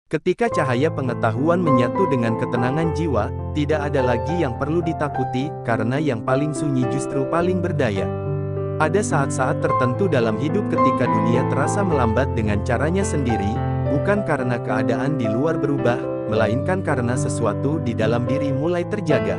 Ketika cahaya pengetahuan menyatu dengan ketenangan jiwa, tidak ada lagi yang perlu ditakuti, karena yang paling sunyi justru paling berdaya. Ada saat-saat tertentu dalam hidup ketika dunia terasa melambat dengan caranya sendiri, bukan karena keadaan di luar berubah, melainkan karena sesuatu di dalam diri mulai terjaga.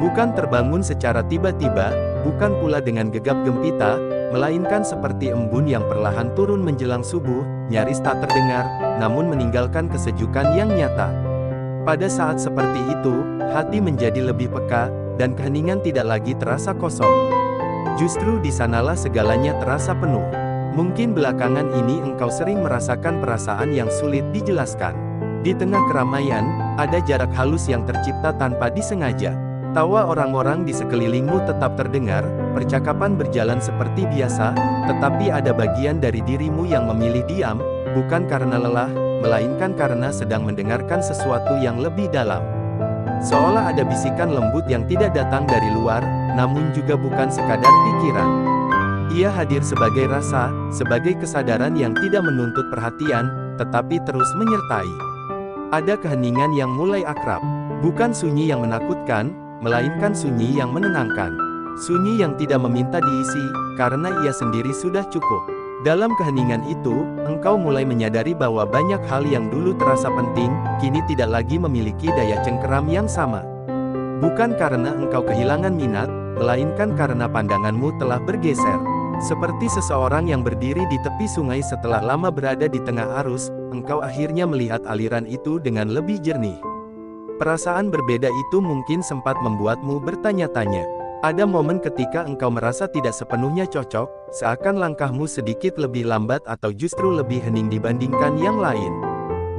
Bukan terbangun secara tiba-tiba, bukan pula dengan gegap gempita, melainkan seperti embun yang perlahan turun menjelang subuh, nyaris tak terdengar, namun meninggalkan kesejukan yang nyata. Pada saat seperti itu, hati menjadi lebih peka, dan keheningan tidak lagi terasa kosong. Justru di sanalah segalanya terasa penuh. Mungkin belakangan ini engkau sering merasakan perasaan yang sulit dijelaskan. Di tengah keramaian, ada jarak halus yang tercipta tanpa disengaja. Tawa orang-orang di sekelilingmu tetap terdengar, percakapan berjalan seperti biasa, tetapi ada bagian dari dirimu yang memilih diam, bukan karena lelah, melainkan karena sedang mendengarkan sesuatu yang lebih dalam. Seolah ada bisikan lembut yang tidak datang dari luar, namun juga bukan sekadar pikiran. Ia hadir sebagai rasa, sebagai kesadaran yang tidak menuntut perhatian, tetapi terus menyertai. Ada keheningan yang mulai akrab, bukan sunyi yang menakutkan, melainkan sunyi yang menenangkan. Sunyi yang tidak meminta diisi, karena ia sendiri sudah cukup. Dalam keheningan itu, engkau mulai menyadari bahwa banyak hal yang dulu terasa penting, kini tidak lagi memiliki daya cengkeram yang sama. Bukan karena engkau kehilangan minat, melainkan karena pandanganmu telah bergeser. Seperti seseorang yang berdiri di tepi sungai setelah lama berada di tengah arus, engkau akhirnya melihat aliran itu dengan lebih jernih. Perasaan berbeda itu mungkin sempat membuatmu bertanya-tanya. Ada momen ketika engkau merasa tidak sepenuhnya cocok, seakan langkahmu sedikit lebih lambat atau justru lebih hening dibandingkan yang lain.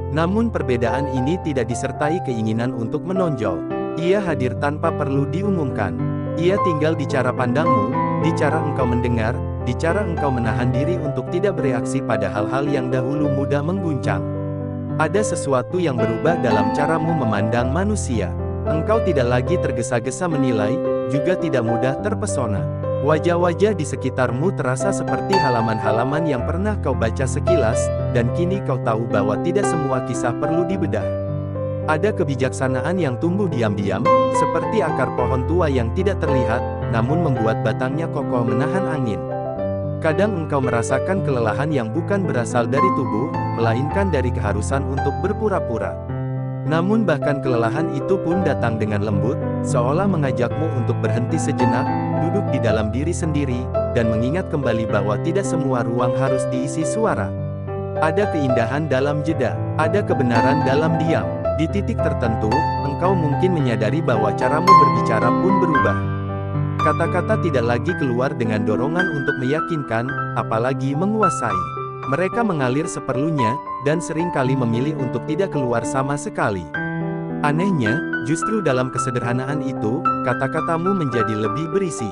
Namun perbedaan ini tidak disertai keinginan untuk menonjol. Ia hadir tanpa perlu diumumkan. Ia tinggal di cara pandangmu, di cara engkau mendengar, di cara engkau menahan diri untuk tidak bereaksi pada hal-hal yang dahulu mudah mengguncang. Ada sesuatu yang berubah dalam caramu memandang manusia. Engkau tidak lagi tergesa-gesa menilai, juga tidak mudah terpesona. Wajah-wajah di sekitarmu terasa seperti halaman-halaman yang pernah kau baca sekilas, dan kini kau tahu bahwa tidak semua kisah perlu dibedah. Ada kebijaksanaan yang tumbuh diam-diam, seperti akar pohon tua yang tidak terlihat, namun membuat batangnya kokoh menahan angin. Kadang engkau merasakan kelelahan yang bukan berasal dari tubuh, melainkan dari keharusan untuk berpura-pura. Namun bahkan kelelahan itu pun datang dengan lembut, seolah mengajakmu untuk berhenti sejenak, duduk di dalam diri sendiri, dan mengingat kembali bahwa tidak semua ruang harus diisi suara. Ada keindahan dalam jeda, ada kebenaran dalam diam. Di titik tertentu, engkau mungkin menyadari bahwa caramu berbicara pun berubah. Kata-kata tidak lagi keluar dengan dorongan untuk meyakinkan, apalagi menguasai. Mereka mengalir seperlunya, dan seringkali memilih untuk tidak keluar sama sekali. Anehnya, justru dalam kesederhanaan itu, kata-katamu menjadi lebih berisi.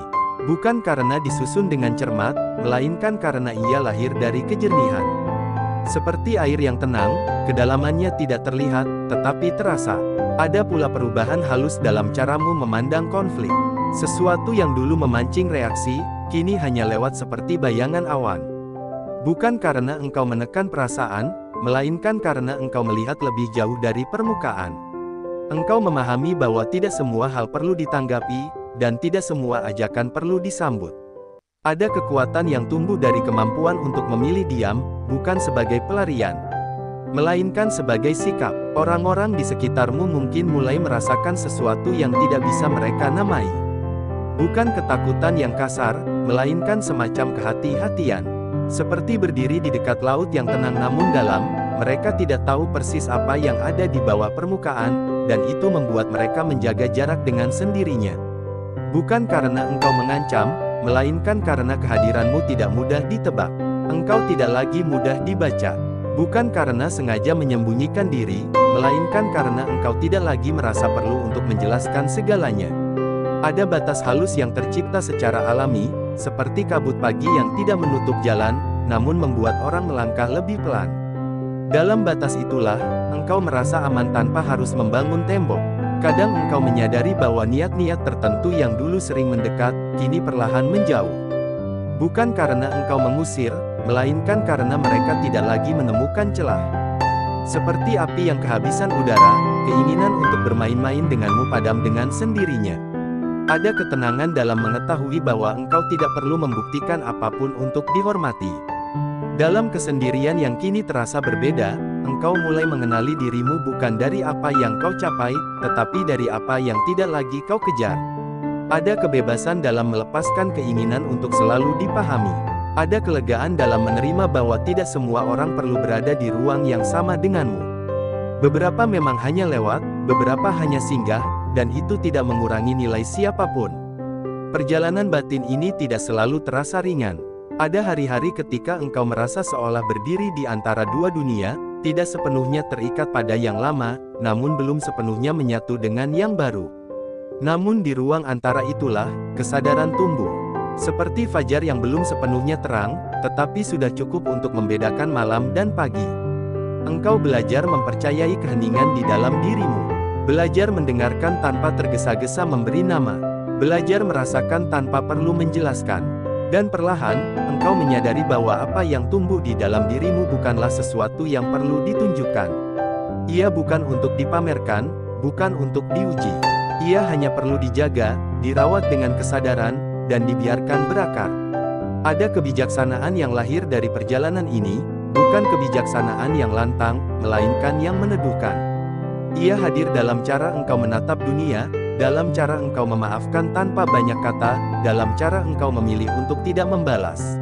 Bukan karena disusun dengan cermat, melainkan karena ia lahir dari kejernihan. Seperti air yang tenang, kedalamannya tidak terlihat, tetapi terasa. Ada pula perubahan halus dalam caramu memandang konflik. Sesuatu yang dulu memancing reaksi, kini hanya lewat seperti bayangan awan. Bukan karena engkau menekan perasaan, melainkan karena engkau melihat lebih jauh dari permukaan. Engkau memahami bahwa tidak semua hal perlu ditanggapi, dan tidak semua ajakan perlu disambut. Ada kekuatan yang tumbuh dari kemampuan untuk memilih diam, bukan sebagai pelarian, melainkan sebagai sikap. Orang-orang di sekitarmu mungkin mulai merasakan sesuatu yang tidak bisa mereka namai. Bukan ketakutan yang kasar, melainkan semacam kehati-hatian. Seperti berdiri di dekat laut yang tenang namun dalam, mereka tidak tahu persis apa yang ada di bawah permukaan, dan itu membuat mereka menjaga jarak dengan sendirinya. Bukan karena engkau mengancam, melainkan karena kehadiranmu tidak mudah ditebak. Engkau tidak lagi mudah dibaca. Bukan karena sengaja menyembunyikan diri, melainkan karena engkau tidak lagi merasa perlu untuk menjelaskan segalanya. Ada batas halus yang tercipta secara alami, seperti kabut pagi yang tidak menutup jalan, namun membuat orang melangkah lebih pelan. Dalam batas itulah, engkau merasa aman tanpa harus membangun tembok. Kadang engkau menyadari bahwa niat-niat tertentu yang dulu sering mendekat, kini perlahan menjauh. Bukan karena engkau mengusir, melainkan karena mereka tidak lagi menemukan celah. Seperti api yang kehabisan udara, keinginan untuk bermain-main denganmu padam dengan sendirinya. Ada ketenangan dalam mengetahui bahwa engkau tidak perlu membuktikan apapun untuk dihormati. Dalam kesendirian yang kini terasa berbeda, engkau mulai mengenali dirimu bukan dari apa yang kau capai, tetapi dari apa yang tidak lagi kau kejar. Ada kebebasan dalam melepaskan keinginan untuk selalu dipahami. Ada kelegaan dalam menerima bahwa tidak semua orang perlu berada di ruang yang sama denganmu. Beberapa memang hanya lewat, beberapa hanya singgah, dan itu tidak mengurangi nilai siapapun. Perjalanan batin ini tidak selalu terasa ringan. Ada hari-hari ketika engkau merasa seolah berdiri di antara dua dunia, tidak sepenuhnya terikat pada yang lama, namun belum sepenuhnya menyatu dengan yang baru. Namun di ruang antara itulah, kesadaran tumbuh. Seperti fajar yang belum sepenuhnya terang, tetapi sudah cukup untuk membedakan malam dan pagi. Engkau belajar mempercayai keheningan di dalam dirimu. Belajar mendengarkan tanpa tergesa-gesa memberi nama. Belajar merasakan tanpa perlu menjelaskan. Dan perlahan, engkau menyadari bahwa apa yang tumbuh di dalam dirimu bukanlah sesuatu yang perlu ditunjukkan. Ia bukan untuk dipamerkan, bukan untuk diuji. Ia hanya perlu dijaga, dirawat dengan kesadaran, dan dibiarkan berakar. Ada kebijaksanaan yang lahir dari perjalanan ini, bukan kebijaksanaan yang lantang, melainkan yang meneduhkan. Ia hadir dalam cara engkau menatap dunia, dalam cara engkau memaafkan tanpa banyak kata, dalam cara engkau memilih untuk tidak membalas.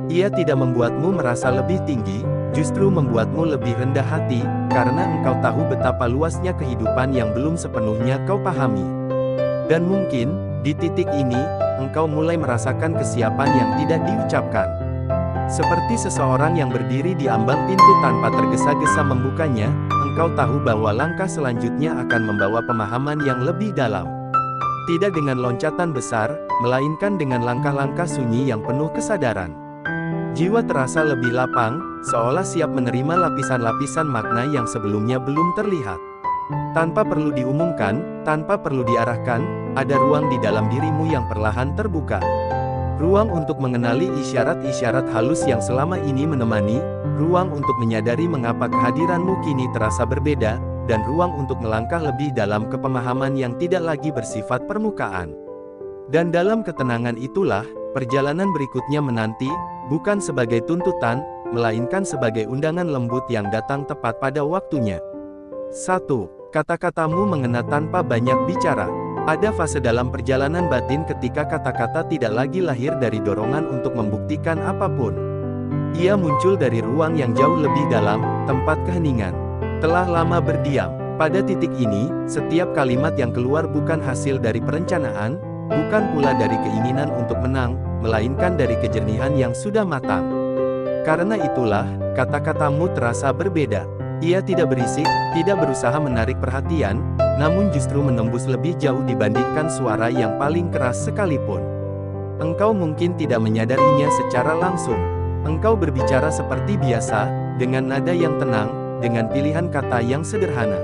Ia tidak membuatmu merasa lebih tinggi, justru membuatmu lebih rendah hati, karena engkau tahu betapa luasnya kehidupan yang belum sepenuhnya kau pahami. Dan mungkin, di titik ini, engkau mulai merasakan kesiapan yang tidak diucapkan. Seperti seseorang yang berdiri di ambang pintu tanpa tergesa-gesa membukanya, engkau tahu bahwa langkah selanjutnya akan membawa pemahaman yang lebih dalam. Tidak dengan loncatan besar, melainkan dengan langkah-langkah sunyi yang penuh kesadaran. Jiwa terasa lebih lapang, seolah siap menerima lapisan-lapisan makna yang sebelumnya belum terlihat. Tanpa perlu diumumkan, tanpa perlu diarahkan, ada ruang di dalam dirimu yang perlahan terbuka. Ruang untuk mengenali isyarat-isyarat halus yang selama ini menemani, ruang untuk menyadari mengapa kehadiranmu kini terasa berbeda, dan ruang untuk melangkah lebih dalam kepemahaman yang tidak lagi bersifat permukaan. Dan dalam ketenangan itulah, perjalanan berikutnya menanti, bukan sebagai tuntutan, melainkan sebagai undangan lembut yang datang tepat pada waktunya. 1. Kata-katamu mengena tanpa banyak bicara. Ada fase dalam perjalanan batin ketika kata-kata tidak lagi lahir dari dorongan untuk membuktikan apapun. Ia muncul dari ruang yang jauh lebih dalam, tempat keheningan. Telah lama berdiam. Pada titik ini, setiap kalimat yang keluar bukan hasil dari perencanaan, bukan pula dari keinginan untuk menang, melainkan dari kejernihan yang sudah matang. Karena itulah, kata-katamu terasa berbeda. Ia tidak berisik, tidak berusaha menarik perhatian, namun justru menembus lebih jauh dibandingkan suara yang paling keras sekalipun. Engkau mungkin tidak menyadarinya secara langsung. Engkau berbicara seperti biasa, dengan nada yang tenang, dengan pilihan kata yang sederhana.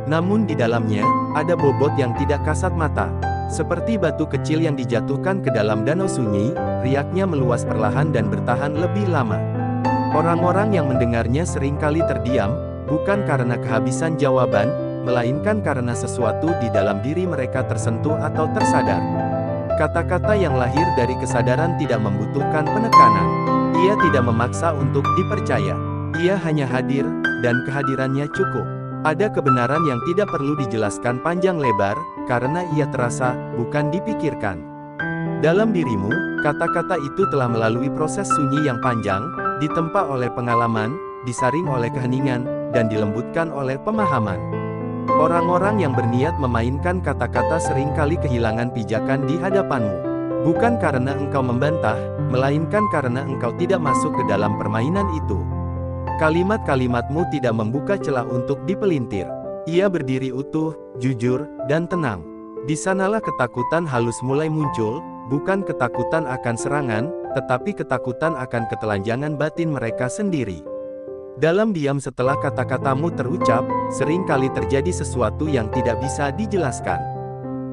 Namun di dalamnya, ada bobot yang tidak kasat mata. Seperti batu kecil yang dijatuhkan ke dalam danau sunyi, riaknya meluas perlahan dan bertahan lebih lama. Orang-orang yang mendengarnya seringkali terdiam, bukan karena kehabisan jawaban, melainkan karena sesuatu di dalam diri mereka tersentuh atau tersadar. Kata-kata yang lahir dari kesadaran tidak membutuhkan penekanan. Ia tidak memaksa untuk dipercaya. Ia hanya hadir, dan kehadirannya cukup. Ada kebenaran yang tidak perlu dijelaskan panjang lebar, karena ia terasa, bukan dipikirkan. Dalam dirimu, kata-kata itu telah melalui proses sunyi yang panjang, ditempa oleh pengalaman, disaring oleh keheningan, dan dilembutkan oleh pemahaman. Orang-orang yang berniat memainkan kata-kata seringkali kehilangan pijakan di hadapanmu. Bukan karena engkau membantah, melainkan karena engkau tidak masuk ke dalam permainan itu. Kalimat-kalimatmu tidak membuka celah untuk dipelintir. Ia berdiri utuh, jujur, dan tenang. Di sanalah ketakutan halus mulai muncul, bukan ketakutan akan serangan, tetapi ketakutan akan ketelanjangan batin mereka sendiri. Dalam diam setelah kata-katamu terucap, sering kali terjadi sesuatu yang tidak bisa dijelaskan.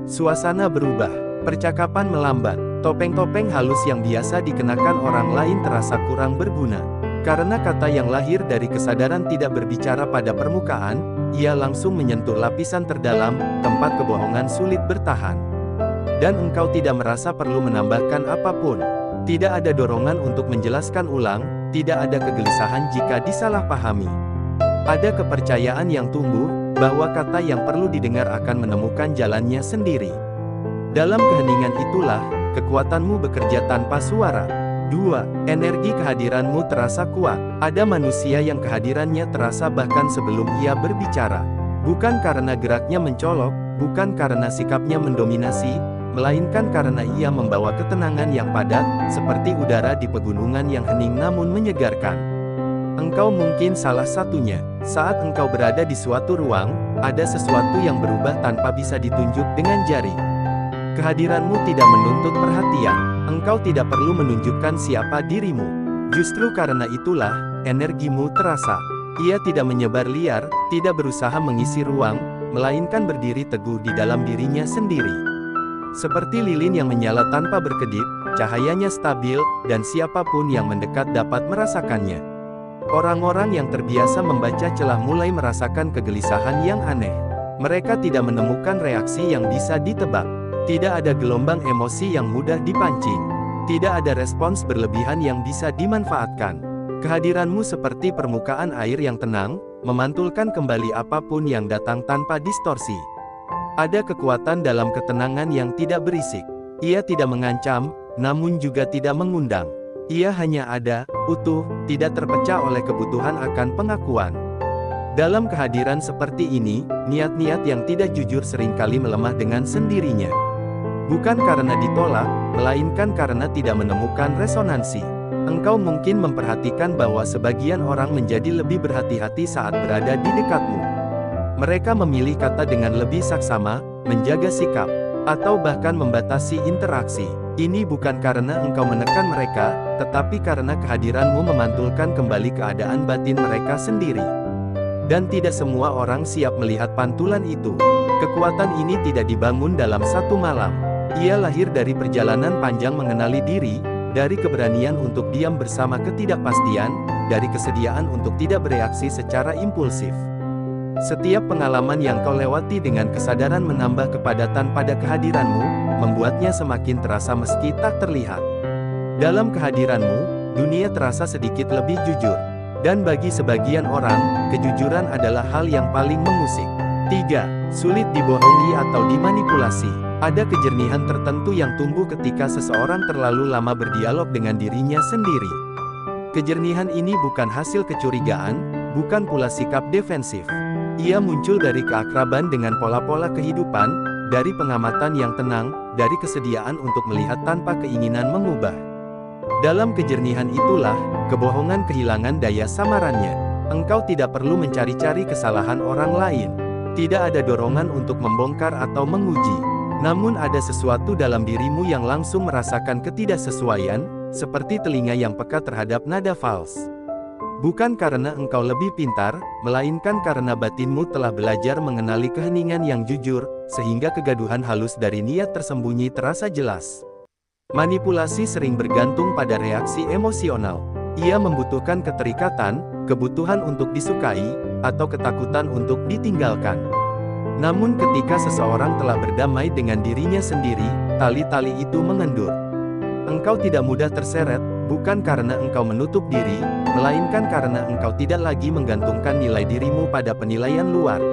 Suasana berubah, percakapan melambat, topeng-topeng halus yang biasa dikenakan orang lain terasa kurang berguna. Karena kata yang lahir dari kesadaran tidak berbicara pada permukaan, ia langsung menyentuh lapisan terdalam, tempat kebohongan sulit bertahan. Dan engkau tidak merasa perlu menambahkan apapun. Tidak ada dorongan untuk menjelaskan ulang, tidak ada kegelisahan jika disalahpahami. Ada kepercayaan yang tumbuh, bahwa kata yang perlu didengar akan menemukan jalannya sendiri. Dalam keheningan itulah, kekuatanmu bekerja tanpa suara. 2. Energi kehadiranmu terasa kuat. Ada manusia yang kehadirannya terasa bahkan sebelum ia berbicara. Bukan karena geraknya mencolok, bukan karena sikapnya mendominasi, melainkan karena ia membawa ketenangan yang padat, seperti udara di pegunungan yang hening namun menyegarkan. Engkau mungkin salah satunya. Saat engkau berada di suatu ruang, ada sesuatu yang berubah tanpa bisa ditunjuk dengan jari. Kehadiranmu tidak menuntut perhatian. Engkau tidak perlu menunjukkan siapa dirimu. Justru karena itulah, energimu terasa. Ia tidak menyebar liar, tidak berusaha mengisi ruang, melainkan berdiri teguh di dalam dirinya sendiri. Seperti lilin yang menyala tanpa berkedip, cahayanya stabil, dan siapapun yang mendekat dapat merasakannya. Orang-orang yang terbiasa membaca celah mulai merasakan kegelisahan yang aneh. Mereka tidak menemukan reaksi yang bisa ditebak. Tidak ada gelombang emosi yang mudah dipancing. Tidak ada respons berlebihan yang bisa dimanfaatkan. Kehadiranmu seperti permukaan air yang tenang, memantulkan kembali apapun yang datang tanpa distorsi. Ada kekuatan dalam ketenangan yang tidak berisik. Ia tidak mengancam, namun juga tidak mengundang. Ia hanya ada, utuh, tidak terpecah oleh kebutuhan akan pengakuan. Dalam kehadiran seperti ini, niat-niat yang tidak jujur seringkali melemah dengan sendirinya. Bukan karena ditolak, melainkan karena tidak menemukan resonansi. Engkau mungkin memperhatikan bahwa sebagian orang menjadi lebih berhati-hati saat berada di dekatmu. Mereka memilih kata dengan lebih saksama, menjaga sikap, atau bahkan membatasi interaksi. Ini bukan karena engkau menekan mereka, tetapi karena kehadiranmu memantulkan kembali keadaan batin mereka sendiri. Dan tidak semua orang siap melihat pantulan itu. Kekuatan ini tidak dibangun dalam satu malam. Ia lahir dari perjalanan panjang mengenali diri, dari keberanian untuk diam bersama ketidakpastian, dari kesediaan untuk tidak bereaksi secara impulsif. Setiap pengalaman yang kau lewati dengan kesadaran menambah kepadatan pada kehadiranmu, membuatnya semakin terasa meski tak terlihat. Dalam kehadiranmu, dunia terasa sedikit lebih jujur. Dan bagi sebagian orang, kejujuran adalah hal yang paling mengusik. 3. Sulit dibohongi atau dimanipulasi. Ada kejernihan tertentu yang tumbuh ketika seseorang terlalu lama berdialog dengan dirinya sendiri. Kejernihan ini bukan hasil kecurigaan, bukan pula sikap defensif. Ia muncul dari keakraban dengan pola-pola kehidupan, dari pengamatan yang tenang, dari kesediaan untuk melihat tanpa keinginan mengubah. Dalam kejernihan itulah, kebohongan kehilangan daya samarannya. Engkau tidak perlu mencari-cari kesalahan orang lain. Tidak ada dorongan untuk membongkar atau menguji. Namun ada sesuatu dalam dirimu yang langsung merasakan ketidaksesuaian, seperti telinga yang peka terhadap nada fals. Bukan karena engkau lebih pintar, melainkan karena batinmu telah belajar mengenali keheningan yang jujur, sehingga kegaduhan halus dari niat tersembunyi terasa jelas. Manipulasi sering bergantung pada reaksi emosional. Ia membutuhkan keterikatan, kebutuhan untuk disukai, atau ketakutan untuk ditinggalkan. Namun ketika seseorang telah berdamai dengan dirinya sendiri, tali-tali itu mengendur. Engkau tidak mudah terseret, bukan karena engkau menutup diri, melainkan karena engkau tidak lagi menggantungkan nilai dirimu pada penilaian luar.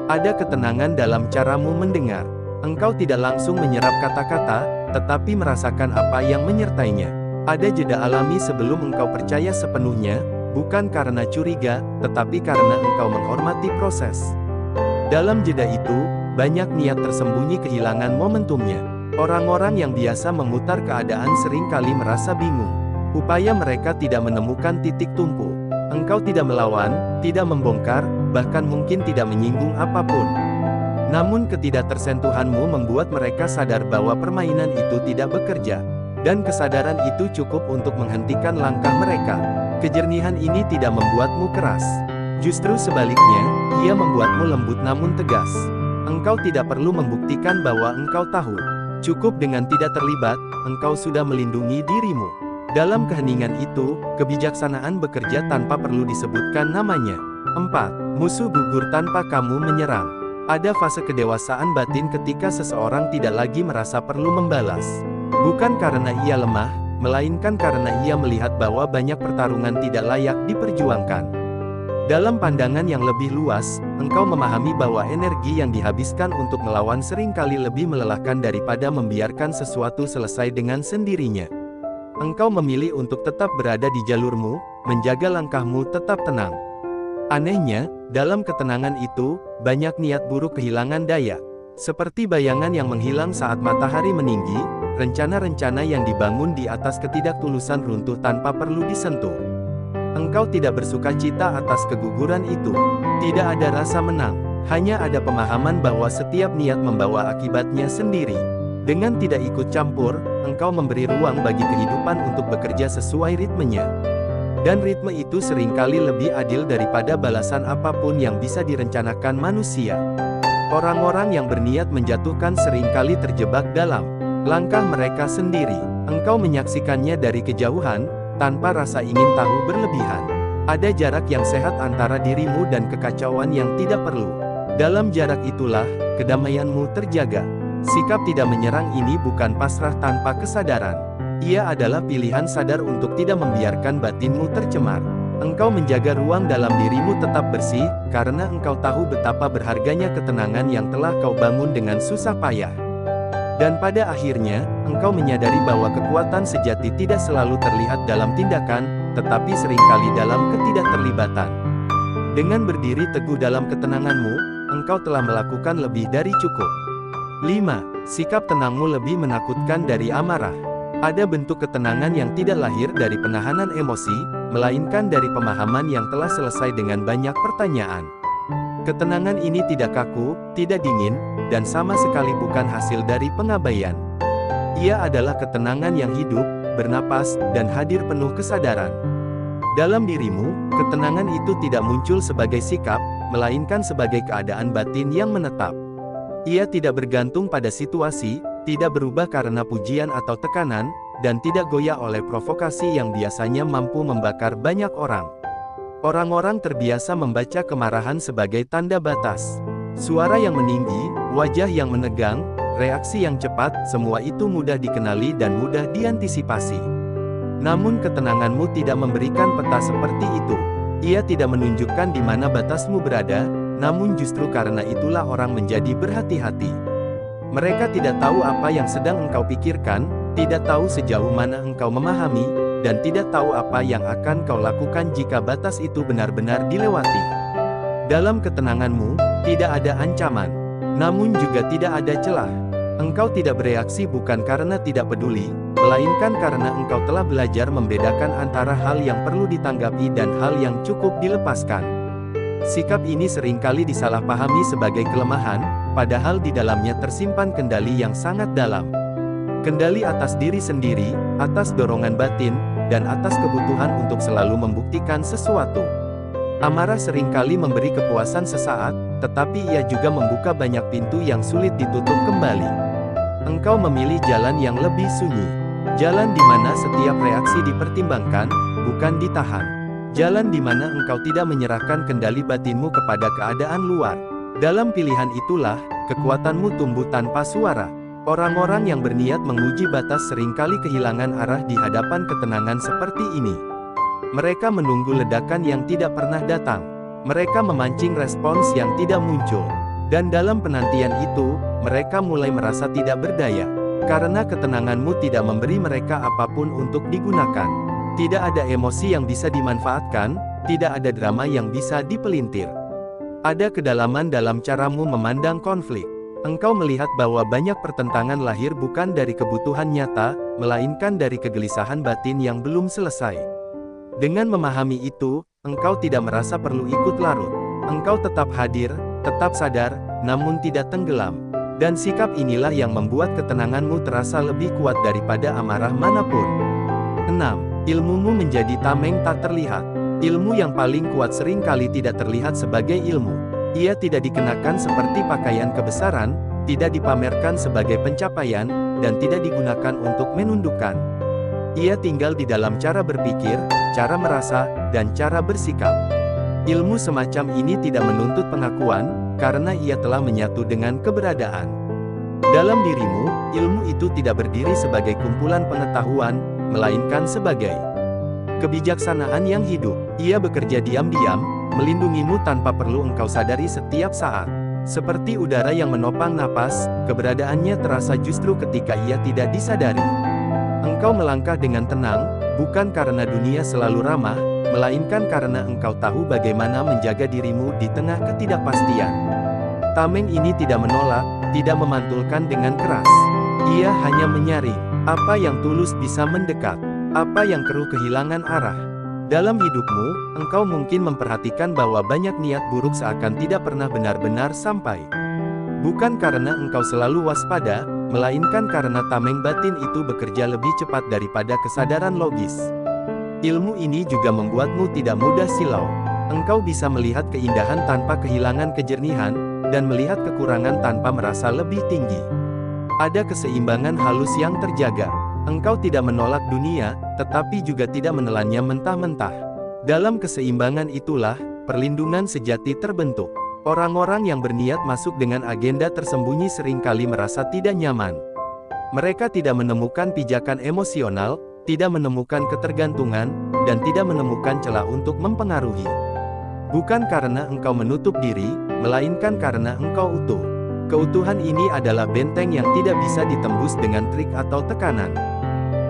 Ada ketenangan dalam caramu mendengar. Engkau tidak langsung menyerap kata-kata, tetapi merasakan apa yang menyertainya. Ada jeda alami sebelum engkau percaya sepenuhnya, bukan karena curiga, tetapi karena engkau menghormati proses. Dalam jeda itu, banyak niat tersembunyi kehilangan momentumnya. Orang-orang yang biasa memutar keadaan seringkali merasa bingung. Upaya mereka tidak menemukan titik tumpu. Engkau tidak melawan, tidak membongkar, bahkan mungkin tidak menyinggung apapun. Namun ketidaktersentuhanmu membuat mereka sadar bahwa permainan itu tidak bekerja. Dan kesadaran itu cukup untuk menghentikan langkah mereka. Kejernihan ini tidak membuatmu keras. Justru sebaliknya, ia membuatmu lembut namun tegas. Engkau tidak perlu membuktikan bahwa engkau tahu. Cukup dengan tidak terlibat, engkau sudah melindungi dirimu. Dalam keheningan itu, kebijaksanaan bekerja tanpa perlu disebutkan namanya. 4. Musuh gugur tanpa kamu menyerang. Ada fase kedewasaan batin ketika seseorang tidak lagi merasa perlu membalas. Bukan karena ia lemah, melainkan karena ia melihat bahwa banyak pertarungan tidak layak diperjuangkan. Dalam pandangan yang lebih luas, engkau memahami bahwa energi yang dihabiskan untuk melawan seringkali lebih melelahkan daripada membiarkan sesuatu selesai dengan sendirinya. Engkau memilih untuk tetap berada di jalurmu, menjaga langkahmu tetap tenang. Anehnya, dalam ketenangan itu, banyak niat buruk kehilangan daya. Seperti bayangan yang menghilang saat matahari meninggi, rencana-rencana yang dibangun di atas ketidaktulusan runtuh tanpa perlu disentuh. Engkau tidak bersuka cita atas keguguran itu. Tidak ada rasa menang, hanya ada pemahaman bahwa setiap niat membawa akibatnya sendiri. Dengan tidak ikut campur, engkau memberi ruang bagi kehidupan untuk bekerja sesuai ritmenya. Dan ritme itu seringkali lebih adil daripada balasan apapun yang bisa direncanakan manusia. Orang-orang yang berniat menjatuhkan seringkali terjebak dalam langkah mereka sendiri. Engkau menyaksikannya dari kejauhan, tanpa rasa ingin tahu berlebihan. Ada jarak yang sehat antara dirimu dan kekacauan yang tidak perlu. Dalam jarak itulah, kedamaianmu terjaga. Sikap tidak menyerang ini bukan pasrah tanpa kesadaran. Ia adalah pilihan sadar untuk tidak membiarkan batinmu tercemar. Engkau menjaga ruang dalam dirimu tetap bersih, karena engkau tahu betapa berharganya ketenangan yang telah kau bangun dengan susah payah. Dan pada akhirnya, engkau menyadari bahwa kekuatan sejati tidak selalu terlihat dalam tindakan, tetapi seringkali dalam ketidakterlibatan. Dengan berdiri teguh dalam ketenanganmu, engkau telah melakukan lebih dari cukup. 5. Sikap tenangmu lebih menakutkan dari amarah. Ada bentuk ketenangan yang tidak lahir dari penahanan emosi, melainkan dari pemahaman yang telah selesai dengan banyak pertanyaan. Ketenangan ini tidak kaku, tidak dingin, dan sama sekali bukan hasil dari pengabaian. Ia adalah ketenangan yang hidup, bernapas, dan hadir penuh kesadaran. Dalam dirimu, ketenangan itu tidak muncul sebagai sikap, melainkan sebagai keadaan batin yang menetap. Ia tidak bergantung pada situasi, tidak berubah karena pujian atau tekanan, dan tidak goyah oleh provokasi yang biasanya mampu membakar banyak orang. Orang-orang terbiasa membaca kemarahan sebagai tanda batas. Suara yang meninggi, wajah yang menegang, reaksi yang cepat, semua itu mudah dikenali dan mudah diantisipasi. Namun ketenanganmu tidak memberikan peta seperti itu. Ia tidak menunjukkan di mana batasmu berada, namun justru karena itulah orang menjadi berhati-hati. Mereka tidak tahu apa yang sedang engkau pikirkan, tidak tahu sejauh mana engkau memahami, dan tidak tahu apa yang akan kau lakukan jika batas itu benar-benar dilewati. Dalam ketenanganmu, tidak ada ancaman, namun juga tidak ada celah. Engkau tidak bereaksi bukan karena tidak peduli, melainkan karena engkau telah belajar membedakan antara hal yang perlu ditanggapi dan hal yang cukup dilepaskan. Sikap ini seringkali disalahpahami sebagai kelemahan, padahal di dalamnya tersimpan kendali yang sangat dalam. Kendali atas diri sendiri, atas dorongan batin, dan atas kebutuhan untuk selalu membuktikan sesuatu. Amarah seringkali memberi kepuasan sesaat, tetapi ia juga membuka banyak pintu yang sulit ditutup kembali. Engkau memilih jalan yang lebih sunyi. Jalan di mana setiap reaksi dipertimbangkan, bukan ditahan. Jalan di mana engkau tidak menyerahkan kendali batinmu kepada keadaan luar. Dalam pilihan itulah, kekuatanmu tumbuh tanpa suara. Orang-orang yang berniat menguji batas seringkali kehilangan arah di hadapan ketenangan seperti ini. Mereka menunggu ledakan yang tidak pernah datang. Mereka memancing respons yang tidak muncul. Dan dalam penantian itu, mereka mulai merasa tidak berdaya. Karena ketenanganmu tidak memberi mereka apapun untuk digunakan. Tidak ada emosi yang bisa dimanfaatkan, tidak ada drama yang bisa dipelintir. Ada kedalaman dalam caramu memandang konflik. Engkau melihat bahwa banyak pertentangan lahir bukan dari kebutuhan nyata, melainkan dari kegelisahan batin yang belum selesai. Dengan memahami itu, engkau tidak merasa perlu ikut larut. Engkau tetap hadir, tetap sadar, namun tidak tenggelam. Dan sikap inilah yang membuat ketenanganmu terasa lebih kuat daripada amarah manapun. 6. Ilmumu menjadi tameng tak terlihat. Ilmu yang paling kuat seringkali tidak terlihat sebagai ilmu. Ia tidak dikenakan seperti pakaian kebesaran, tidak dipamerkan sebagai pencapaian, dan tidak digunakan untuk menundukkan. Ia tinggal di dalam cara berpikir, cara merasa, dan cara bersikap. Ilmu semacam ini tidak menuntut pengakuan, karena ia telah menyatu dengan keberadaan. Dalam dirimu, ilmu itu tidak berdiri sebagai kumpulan pengetahuan, melainkan sebagai kebijaksanaan yang hidup. Ia bekerja diam-diam, melindungimu tanpa perlu engkau sadari setiap saat. Seperti udara yang menopang napas, keberadaannya terasa justru ketika ia tidak disadari. Engkau melangkah dengan tenang, bukan karena dunia selalu ramah, melainkan karena engkau tahu bagaimana menjaga dirimu di tengah ketidakpastian. Tameng ini tidak menolak, tidak memantulkan dengan keras. Ia hanya menyaring. Apa yang tulus bisa mendekat. Apa yang keruh kehilangan arah. Dalam hidupmu, engkau mungkin memperhatikan bahwa banyak niat buruk seakan tidak pernah benar-benar sampai. Bukan karena engkau selalu waspada, melainkan karena tameng batin itu bekerja lebih cepat daripada kesadaran logis. Ilmu ini juga membuatmu tidak mudah silau. Engkau bisa melihat keindahan tanpa kehilangan kejernihan, dan melihat kekurangan tanpa merasa lebih tinggi. Ada keseimbangan halus yang terjaga. Engkau tidak menolak dunia, tetapi juga tidak menelannya mentah-mentah. Dalam keseimbangan itulah, perlindungan sejati terbentuk. Orang-orang yang berniat masuk dengan agenda tersembunyi seringkali merasa tidak nyaman. Mereka tidak menemukan pijakan emosional, tidak menemukan ketergantungan, dan tidak menemukan celah untuk mempengaruhi. Bukan karena engkau menutup diri, melainkan karena engkau utuh. Keutuhan ini adalah benteng yang tidak bisa ditembus dengan trik atau tekanan.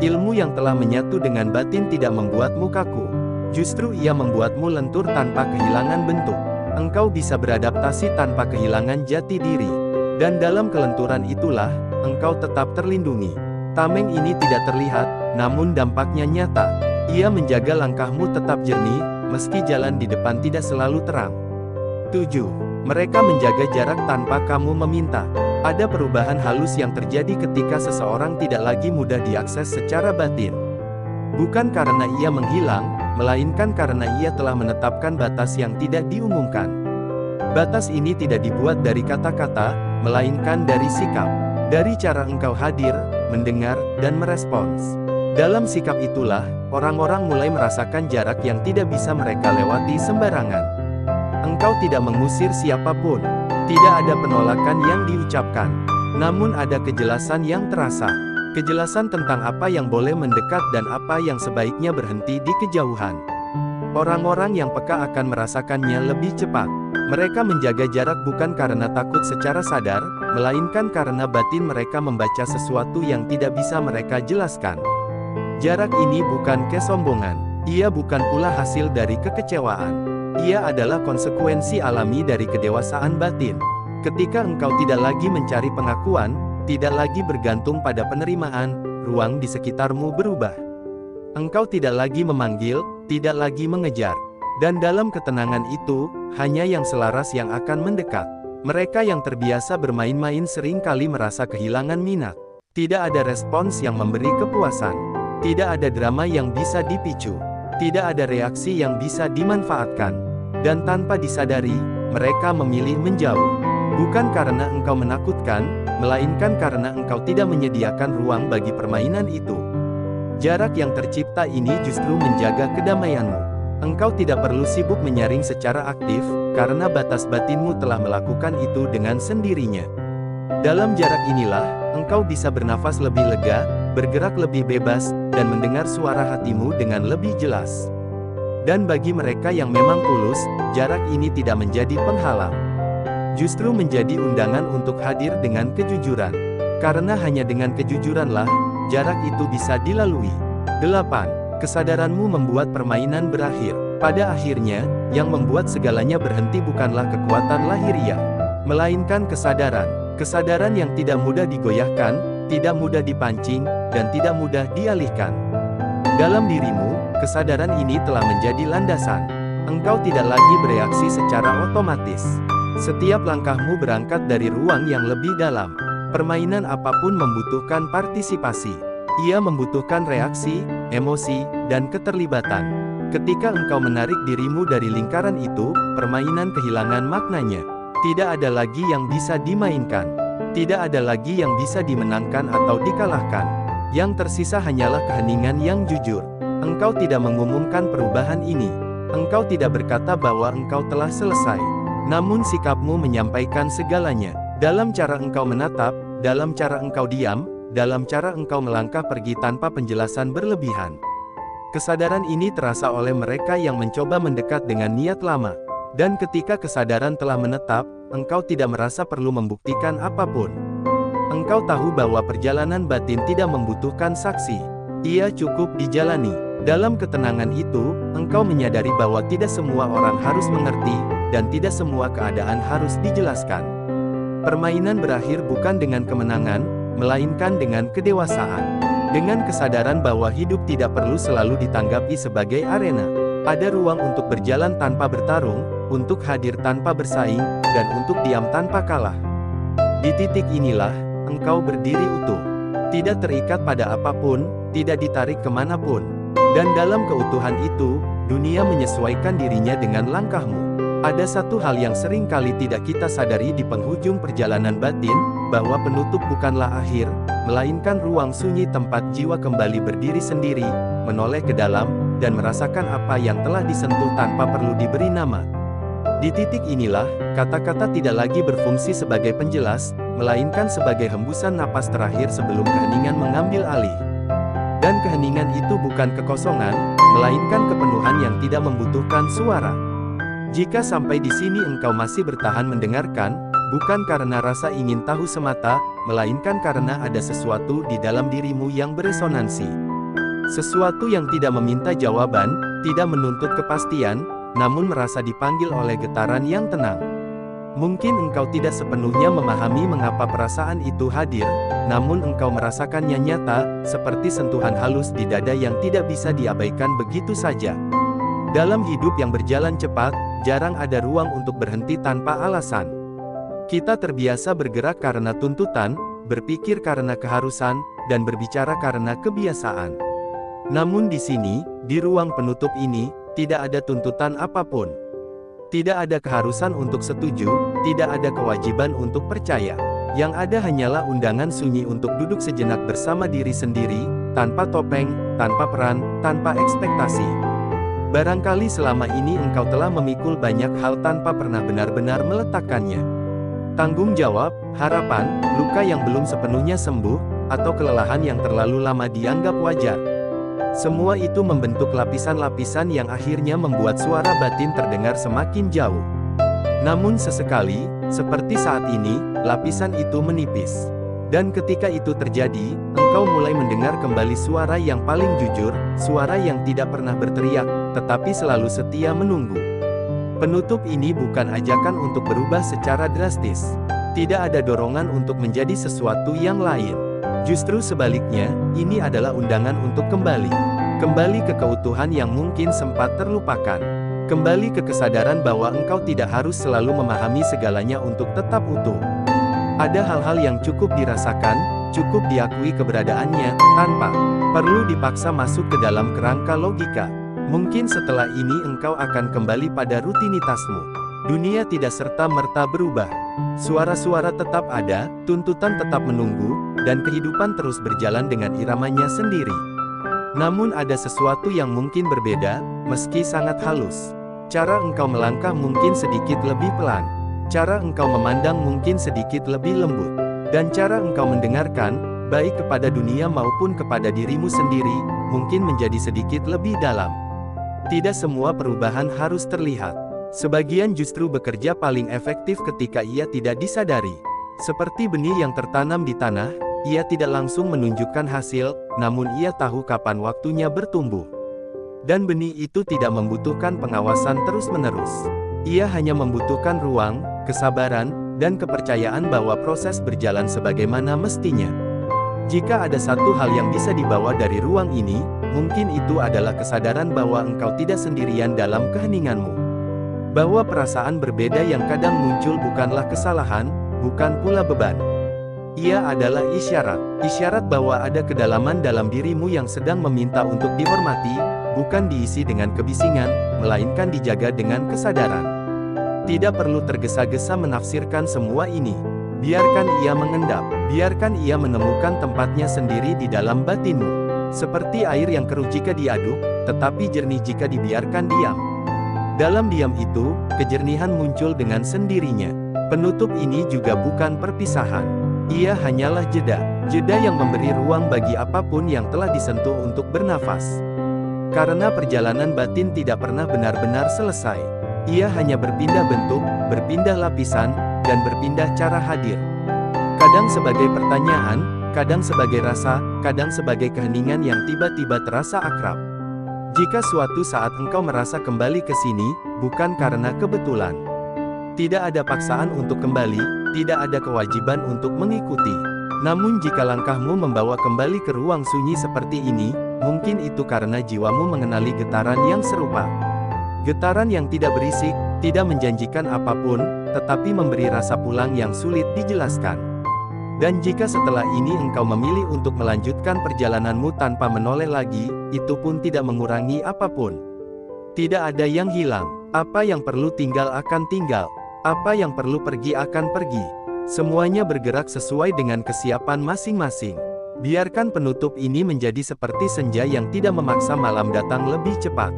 Ilmu yang telah menyatu dengan batin tidak membuatmu kaku. Justru ia membuatmu lentur tanpa kehilangan bentuk. Engkau bisa beradaptasi tanpa kehilangan jati diri. Dan dalam kelenturan itulah, engkau tetap terlindungi. Tameng ini tidak terlihat, namun dampaknya nyata. Ia menjaga langkahmu tetap jernih, meski jalan di depan tidak selalu terang. 7. Mereka menjaga jarak tanpa kamu meminta. Ada perubahan halus yang terjadi ketika seseorang tidak lagi mudah diakses secara batin. Bukan karena ia menghilang, melainkan karena ia telah menetapkan batas yang tidak diumumkan. Batas ini tidak dibuat dari kata-kata, melainkan dari sikap. Dari cara engkau hadir, mendengar, dan merespons. Dalam sikap itulah, orang-orang mulai merasakan jarak yang tidak bisa mereka lewati sembarangan. Engkau tidak mengusir siapapun. Tidak ada penolakan yang diucapkan. Namun ada kejelasan yang terasa. Kejelasan tentang apa yang boleh mendekat dan apa yang sebaiknya berhenti di kejauhan. Orang-orang yang peka akan merasakannya lebih cepat. Mereka menjaga jarak bukan karena takut secara sadar, melainkan karena batin mereka membaca sesuatu yang tidak bisa mereka jelaskan. Jarak ini bukan kesombongan. Ia bukan pula hasil dari kekecewaan. Ia adalah konsekuensi alami dari kedewasaan batin. Ketika engkau tidak lagi mencari pengakuan, tidak lagi bergantung pada penerimaan, ruang di sekitarmu berubah. Engkau tidak lagi memanggil, tidak lagi mengejar. Dan dalam ketenangan itu, hanya yang selaras yang akan mendekat. Mereka yang terbiasa bermain-main sering kali merasa kehilangan minat. Tidak ada respons yang memberi kepuasan. Tidak ada drama yang bisa dipicu. Tidak ada reaksi yang bisa dimanfaatkan. Dan tanpa disadari, mereka memilih menjauh. Bukan karena engkau menakutkan, melainkan karena engkau tidak menyediakan ruang bagi permainan itu. Jarak yang tercipta ini justru menjaga kedamaianmu. Engkau tidak perlu sibuk menyaring secara aktif, karena batas batinmu telah melakukan itu dengan sendirinya. Dalam jarak inilah, engkau bisa bernafas lebih lega, bergerak lebih bebas, dan mendengar suara hatimu dengan lebih jelas. Dan bagi mereka yang memang tulus, jarak ini tidak menjadi penghalang. Justru menjadi undangan untuk hadir dengan kejujuran. Karena hanya dengan kejujuranlah, jarak itu bisa dilalui. 8. Kesadaranmu membuat permainan berakhir. Pada akhirnya, yang membuat segalanya berhenti bukanlah kekuatan lahiriah, melainkan kesadaran. Kesadaran yang tidak mudah digoyahkan, tidak mudah dipancing, dan tidak mudah dialihkan. Dalam dirimu, kesadaran ini telah menjadi landasan. Engkau tidak lagi bereaksi secara otomatis. Setiap langkahmu berangkat dari ruang yang lebih dalam. Permainan apapun membutuhkan partisipasi. Ia membutuhkan reaksi, emosi, dan keterlibatan. Ketika engkau menarik dirimu dari lingkaran itu, permainan kehilangan maknanya. Tidak ada lagi yang bisa dimainkan. Tidak ada lagi yang bisa dimenangkan atau dikalahkan. Yang tersisa hanyalah keheningan yang jujur. Engkau tidak mengumumkan perubahan ini. Engkau tidak berkata bahwa engkau telah selesai. Namun sikapmu menyampaikan segalanya. Dalam cara engkau menatap, dalam cara engkau diam, dalam cara engkau melangkah pergi tanpa penjelasan berlebihan. Kesadaran ini terasa oleh mereka yang mencoba mendekat dengan niat lama. Dan ketika kesadaran telah menetap, engkau tidak merasa perlu membuktikan apapun. Engkau tahu bahwa perjalanan batin tidak membutuhkan saksi. Ia cukup dijalani. Dalam ketenangan itu, engkau menyadari bahwa tidak semua orang harus mengerti, dan tidak semua keadaan harus dijelaskan. Permainan berakhir bukan dengan kemenangan, melainkan dengan kedewasaan. Dengan kesadaran bahwa hidup tidak perlu selalu ditanggapi sebagai arena. Ada ruang untuk berjalan tanpa bertarung, untuk hadir tanpa bersaing, dan untuk diam tanpa kalah. Di titik inilah, engkau berdiri utuh. Tidak terikat pada apapun, tidak ditarik kemanapun. Dan dalam keutuhan itu, dunia menyesuaikan dirinya dengan langkahmu. Ada satu hal yang sering kali tidak kita sadari di penghujung perjalanan batin, bahwa penutup bukanlah akhir, melainkan ruang sunyi tempat jiwa kembali berdiri sendiri, menoleh ke dalam, dan merasakan apa yang telah disentuh tanpa perlu diberi nama. Di titik inilah, kata-kata tidak lagi berfungsi sebagai penjelas, melainkan sebagai hembusan napas terakhir sebelum keheningan mengambil alih. Dan keheningan itu bukan kekosongan, melainkan kepenuhan yang tidak membutuhkan suara. Jika sampai di sini engkau masih bertahan mendengarkan, bukan karena rasa ingin tahu semata, melainkan karena ada sesuatu di dalam dirimu yang beresonansi. Sesuatu yang tidak meminta jawaban, tidak menuntut kepastian, namun merasa dipanggil oleh getaran yang tenang. Mungkin engkau tidak sepenuhnya memahami mengapa perasaan itu hadir, namun engkau merasakannya nyata, seperti sentuhan halus di dada yang tidak bisa diabaikan begitu saja. Dalam hidup yang berjalan cepat, jarang ada ruang untuk berhenti tanpa alasan. Kita terbiasa bergerak karena tuntutan, berpikir karena keharusan, dan berbicara karena kebiasaan. Namun di sini, di ruang penutup ini, tidak ada tuntutan apapun. Tidak ada keharusan untuk setuju, tidak ada kewajiban untuk percaya. Yang ada hanyalah undangan sunyi untuk duduk sejenak bersama diri sendiri, tanpa topeng, tanpa peran, tanpa ekspektasi. Barangkali selama ini engkau telah memikul banyak hal tanpa pernah benar-benar meletakkannya. Tanggung jawab, harapan, luka yang belum sepenuhnya sembuh, atau kelelahan yang terlalu lama dianggap wajar. Semua itu membentuk lapisan-lapisan yang akhirnya membuat suara batin terdengar semakin jauh. Namun sesekali, seperti saat ini, lapisan itu menipis. Dan ketika itu terjadi, engkau mulai mendengar kembali suara yang paling jujur, suara yang tidak pernah berteriak, tetapi selalu setia menunggu. Penutup ini bukan ajakan untuk berubah secara drastis. Tidak ada dorongan untuk menjadi sesuatu yang lain. Justru sebaliknya, ini adalah undangan untuk kembali. Kembali ke keutuhan yang mungkin sempat terlupakan. Kembali ke kesadaran bahwa engkau tidak harus selalu memahami segalanya untuk tetap utuh. Ada hal-hal yang cukup dirasakan, cukup diakui keberadaannya, tanpa perlu dipaksa masuk ke dalam kerangka logika. Mungkin setelah ini engkau akan kembali pada rutinitasmu. Dunia tidak serta-merta berubah. Suara-suara tetap ada, tuntutan tetap menunggu, dan kehidupan terus berjalan dengan iramanya sendiri. Namun ada sesuatu yang mungkin berbeda, meski sangat halus. Cara engkau melangkah mungkin sedikit lebih pelan. Cara engkau memandang mungkin sedikit lebih lembut. Dan cara engkau mendengarkan, baik kepada dunia maupun kepada dirimu sendiri, mungkin menjadi sedikit lebih dalam. Tidak semua perubahan harus terlihat. Sebagian justru bekerja paling efektif ketika ia tidak disadari. Seperti benih yang tertanam di tanah, ia tidak langsung menunjukkan hasil, namun ia tahu kapan waktunya bertumbuh. Dan benih itu tidak membutuhkan pengawasan terus-menerus. Ia hanya membutuhkan ruang, kesabaran, dan kepercayaan bahwa proses berjalan sebagaimana mestinya. Jika ada satu hal yang bisa dibawa dari ruang ini, mungkin itu adalah kesadaran bahwa engkau tidak sendirian dalam keheninganmu. Bahwa perasaan berbeda yang kadang muncul bukanlah kesalahan, bukan pula beban. Ia adalah isyarat bahwa ada kedalaman dalam dirimu yang sedang meminta untuk dihormati, bukan diisi dengan kebisingan, melainkan dijaga dengan kesadaran. Tidak perlu tergesa-gesa menafsirkan semua ini. Biarkan ia mengendap. Biarkan ia menemukan tempatnya sendiri di dalam batinmu. Seperti air yang keruh jika diaduk, tetapi jernih jika dibiarkan diam. Dalam diam itu, kejernihan muncul dengan sendirinya. Penutup ini juga bukan perpisahan. Ia hanyalah jeda. Jeda yang memberi ruang bagi apapun yang telah disentuh untuk bernafas. Karena perjalanan batin tidak pernah benar-benar selesai. Ia hanya berpindah bentuk, berpindah lapisan, dan berpindah cara hadir. Kadang sebagai pertanyaan, kadang sebagai rasa, kadang sebagai keheningan yang tiba-tiba terasa akrab. Jika suatu saat engkau merasa kembali ke sini, bukan karena kebetulan. Tidak ada paksaan untuk kembali, tidak ada kewajiban untuk mengikuti. Namun jika langkahmu membawa kembali ke ruang sunyi seperti ini, mungkin itu karena jiwamu mengenali getaran yang serupa. Getaran yang tidak berisik, tidak menjanjikan apapun, tetapi memberi rasa pulang yang sulit dijelaskan. Dan jika setelah ini engkau memilih untuk melanjutkan perjalananmu tanpa menoleh lagi, itu pun tidak mengurangi apapun. Tidak ada yang hilang. Apa yang perlu tinggal akan tinggal. Apa yang perlu pergi akan pergi. Semuanya bergerak sesuai dengan kesiapan masing-masing. Biarkan penutup ini menjadi seperti senja yang tidak memaksa malam datang lebih cepat.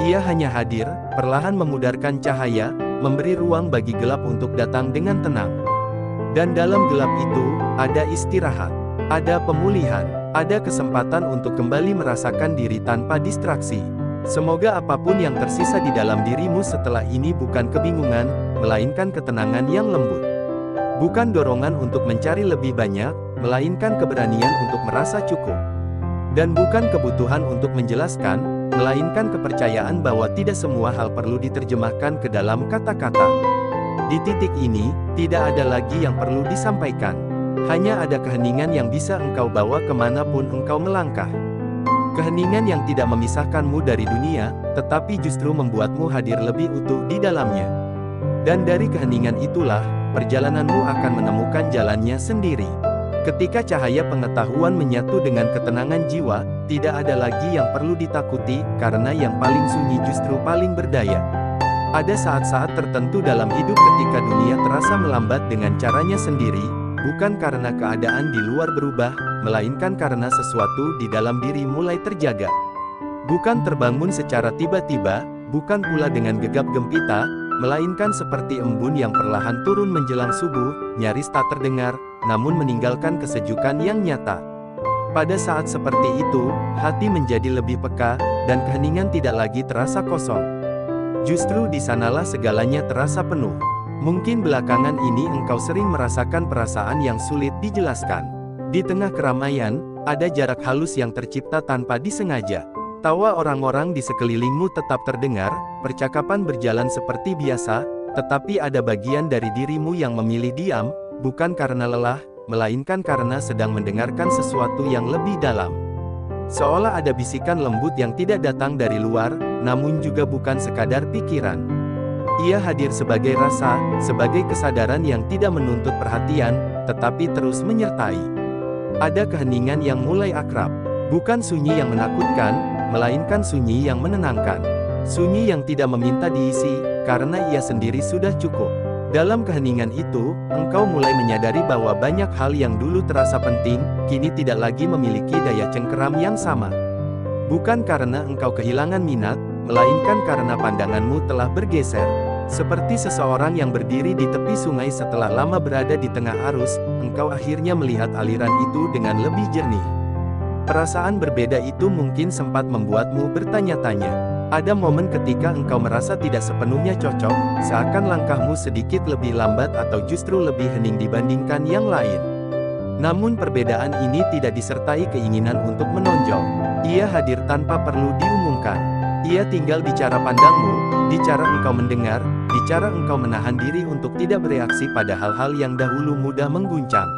Ia hanya hadir, perlahan memudarkan cahaya, memberi ruang bagi gelap untuk datang dengan tenang. Dan dalam gelap itu, ada istirahat, ada pemulihan, ada kesempatan untuk kembali merasakan diri tanpa distraksi. Semoga apapun yang tersisa di dalam dirimu setelah ini bukan kebingungan, melainkan ketenangan yang lembut. Bukan dorongan untuk mencari lebih banyak, melainkan keberanian untuk merasa cukup. Dan bukan kebutuhan untuk menjelaskan, melainkan kepercayaan bahwa tidak semua hal perlu diterjemahkan ke dalam kata-kata. Di titik ini, tidak ada lagi yang perlu disampaikan. Hanya ada keheningan yang bisa engkau bawa kemanapun engkau melangkah. Keheningan yang tidak memisahkanmu dari dunia, tetapi justru membuatmu hadir lebih utuh di dalamnya. Dan dari keheningan itulah, perjalananmu akan menemukan jalannya sendiri. Ketika cahaya pengetahuan menyatu dengan ketenangan jiwa, tidak ada lagi yang perlu ditakuti, karena yang paling sunyi justru paling berdaya. Ada saat-saat tertentu dalam hidup ketika dunia terasa melambat dengan caranya sendiri, bukan karena keadaan di luar berubah, melainkan karena sesuatu di dalam diri mulai terjaga. Bukan terbangun secara tiba-tiba, bukan pula dengan gegap gempita, melainkan seperti embun yang perlahan turun menjelang subuh, nyaris tak terdengar, namun meninggalkan kesejukan yang nyata. Pada saat seperti itu, hati menjadi lebih peka, dan keheningan tidak lagi terasa kosong. Justru di sanalah segalanya terasa penuh. Mungkin belakangan ini engkau sering merasakan perasaan yang sulit dijelaskan. Di tengah keramaian, ada jarak halus yang tercipta tanpa disengaja. Tawa orang-orang di sekelilingmu tetap terdengar, percakapan berjalan seperti biasa, tetapi ada bagian dari dirimu yang memilih diam, bukan karena lelah, melainkan karena sedang mendengarkan sesuatu yang lebih dalam. Seolah ada bisikan lembut yang tidak datang dari luar, namun juga bukan sekadar pikiran. Ia hadir sebagai rasa, sebagai kesadaran yang tidak menuntut perhatian, tetapi terus menyertai. Ada keheningan yang mulai akrab. Bukan sunyi yang menakutkan, melainkan sunyi yang menenangkan. Sunyi yang tidak meminta diisi, karena ia sendiri sudah cukup. Dalam keheningan itu, engkau mulai menyadari bahwa banyak hal yang dulu terasa penting, kini tidak lagi memiliki daya cengkeram yang sama. Bukan karena engkau kehilangan minat, melainkan karena pandanganmu telah bergeser. Seperti seseorang yang berdiri di tepi sungai setelah lama berada di tengah arus, engkau akhirnya melihat aliran itu dengan lebih jernih. Perasaan berbeda itu mungkin sempat membuatmu bertanya-tanya. Ada momen ketika engkau merasa tidak sepenuhnya cocok, seakan langkahmu sedikit lebih lambat atau justru lebih hening dibandingkan yang lain. Namun perbedaan ini tidak disertai keinginan untuk menonjol. Ia hadir tanpa perlu diumumkan. Ia tinggal di cara pandangmu, di cara engkau mendengar, di cara engkau menahan diri untuk tidak bereaksi pada hal-hal yang dahulu mudah mengguncang.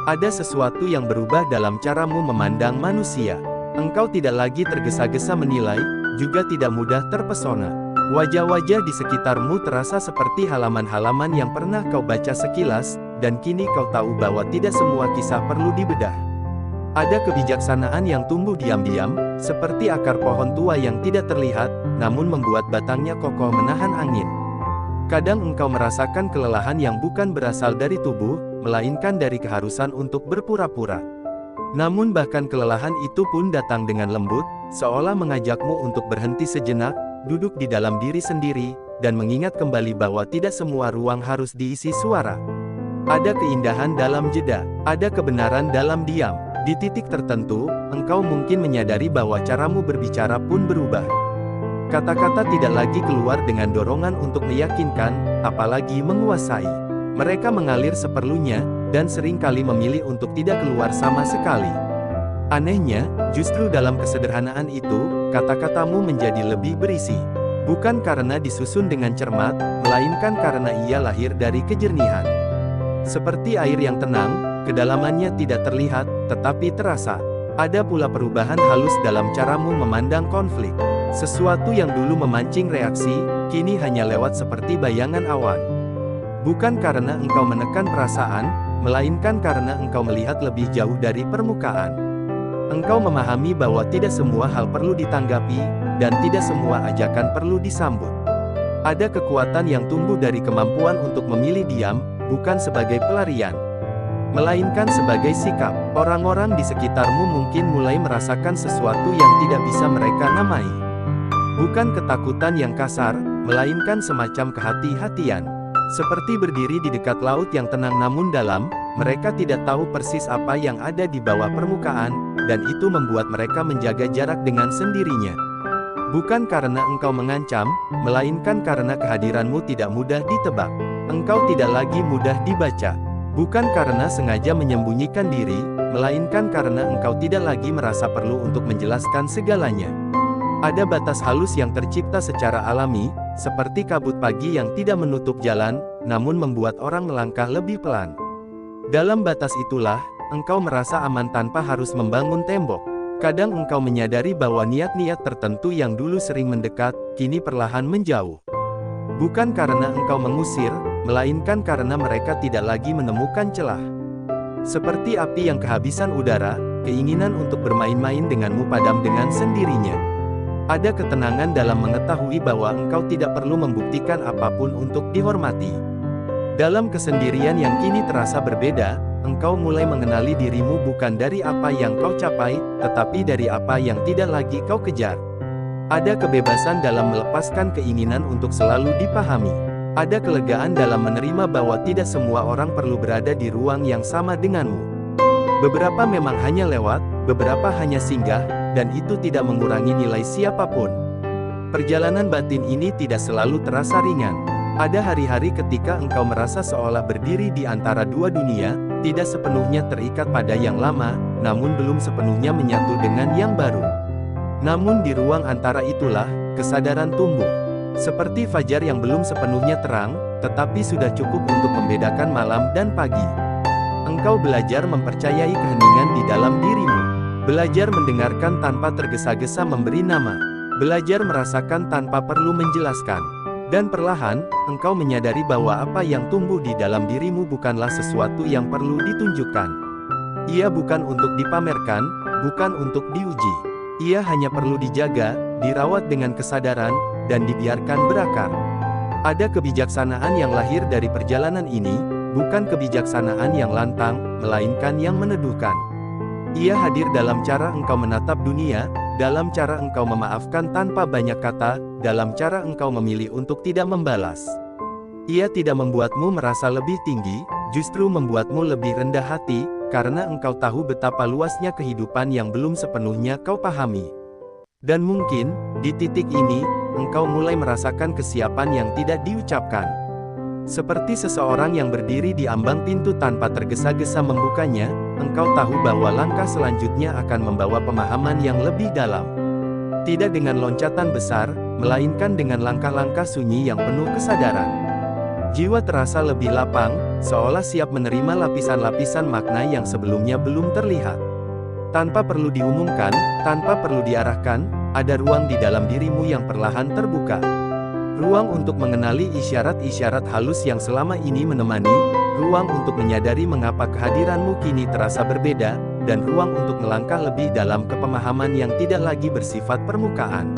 Ada sesuatu yang berubah dalam caramu memandang manusia. Engkau tidak lagi tergesa-gesa menilai, juga tidak mudah terpesona. Wajah-wajah di sekitarmu terasa seperti halaman-halaman yang pernah kau baca sekilas, dan kini kau tahu bahwa tidak semua kisah perlu dibedah. Ada kebijaksanaan yang tumbuh diam-diam, seperti akar pohon tua yang tidak terlihat, namun membuat batangnya kokoh menahan angin. Kadang engkau merasakan kelelahan yang bukan berasal dari tubuh, melainkan dari keharusan untuk berpura-pura. Namun bahkan kelelahan itu pun datang dengan lembut, seolah mengajakmu untuk berhenti sejenak, duduk di dalam diri sendiri, dan mengingat kembali bahwa tidak semua ruang harus diisi suara. Ada keindahan dalam jeda, ada kebenaran dalam diam. Di titik tertentu, engkau mungkin menyadari bahwa caramu berbicara pun berubah. Kata-kata tidak lagi keluar dengan dorongan untuk meyakinkan, apalagi menguasai. Mereka mengalir seperlunya, dan seringkali memilih untuk tidak keluar sama sekali. Anehnya, justru dalam kesederhanaan itu, kata-katamu menjadi lebih berisi. Bukan karena disusun dengan cermat, melainkan karena ia lahir dari kejernihan. Seperti air yang tenang, kedalamannya tidak terlihat, tetapi terasa. Ada pula perubahan halus dalam caramu memandang konflik. Sesuatu yang dulu memancing reaksi, kini hanya lewat seperti bayangan awan. Bukan karena engkau menekan perasaan, melainkan karena engkau melihat lebih jauh dari permukaan. Engkau memahami bahwa tidak semua hal perlu ditanggapi, dan tidak semua ajakan perlu disambut. Ada kekuatan yang tumbuh dari kemampuan untuk memilih diam, bukan sebagai pelarian, melainkan sebagai sikap. Orang-orang di sekitarmu mungkin mulai merasakan sesuatu yang tidak bisa mereka namai. Bukan ketakutan yang kasar, melainkan semacam kehati-hatian. Seperti berdiri di dekat laut yang tenang namun dalam, mereka tidak tahu persis apa yang ada di bawah permukaan, dan itu membuat mereka menjaga jarak dengan sendirinya. Bukan karena engkau mengancam, melainkan karena kehadiranmu tidak mudah ditebak. Engkau tidak lagi mudah dibaca. Bukan karena sengaja menyembunyikan diri, melainkan karena engkau tidak lagi merasa perlu untuk menjelaskan segalanya. Ada batas halus yang tercipta secara alami, seperti kabut pagi yang tidak menutup jalan, namun membuat orang melangkah lebih pelan. Dalam batas itulah, engkau merasa aman tanpa harus membangun tembok. Kadang engkau menyadari bahwa niat-niat tertentu yang dulu sering mendekat, kini perlahan menjauh. Bukan karena engkau mengusir, melainkan karena mereka tidak lagi menemukan celah. Seperti api yang kehabisan udara, keinginan untuk bermain-main denganmu padam dengan sendirinya. Ada ketenangan dalam mengetahui bahwa engkau tidak perlu membuktikan apapun untuk dihormati. Dalam kesendirian yang kini terasa berbeda, engkau mulai mengenali dirimu bukan dari apa yang kau capai, tetapi dari apa yang tidak lagi kau kejar. Ada kebebasan dalam melepaskan keinginan untuk selalu dipahami. Ada kelegaan dalam menerima bahwa tidak semua orang perlu berada di ruang yang sama denganmu. Beberapa memang hanya lewat, beberapa hanya singgah, dan itu tidak mengurangi nilai siapapun. Perjalanan batin ini tidak selalu terasa ringan. Ada hari-hari ketika engkau merasa seolah berdiri di antara dua dunia, tidak sepenuhnya terikat pada yang lama, namun belum sepenuhnya menyatu dengan yang baru. Namun di ruang antara itulah, kesadaran tumbuh. Seperti fajar yang belum sepenuhnya terang, tetapi sudah cukup untuk membedakan malam dan pagi. Engkau belajar mempercayai keheningan di dalam dirimu. Belajar mendengarkan tanpa tergesa-gesa memberi nama. Belajar merasakan tanpa perlu menjelaskan. Dan perlahan, engkau menyadari bahwa apa yang tumbuh di dalam dirimu bukanlah sesuatu yang perlu ditunjukkan. Ia bukan untuk dipamerkan, bukan untuk diuji. Ia hanya perlu dijaga, dirawat dengan kesadaran, dan dibiarkan berakar. Ada kebijaksanaan yang lahir dari perjalanan ini, bukan kebijaksanaan yang lantang, melainkan yang meneduhkan. Ia hadir dalam cara engkau menatap dunia, dalam cara engkau memaafkan tanpa banyak kata, dalam cara engkau memilih untuk tidak membalas. Ia tidak membuatmu merasa lebih tinggi, justru membuatmu lebih rendah hati, karena engkau tahu betapa luasnya kehidupan yang belum sepenuhnya kau pahami. Dan mungkin, di titik ini, engkau mulai merasakan kesiapan yang tidak diucapkan. Seperti seseorang yang berdiri di ambang pintu tanpa tergesa-gesa membukanya, engkau tahu bahwa langkah selanjutnya akan membawa pemahaman yang lebih dalam. Tidak dengan loncatan besar, melainkan dengan langkah-langkah sunyi yang penuh kesadaran. Jiwa terasa lebih lapang, seolah siap menerima lapisan-lapisan makna yang sebelumnya belum terlihat. Tanpa perlu diumumkan, tanpa perlu diarahkan, ada ruang di dalam dirimu yang perlahan terbuka. Ruang untuk mengenali isyarat-isyarat halus yang selama ini menemani, ruang untuk menyadari mengapa kehadiranmu kini terasa berbeda, dan ruang untuk melangkah lebih dalam kepemahaman yang tidak lagi bersifat permukaan.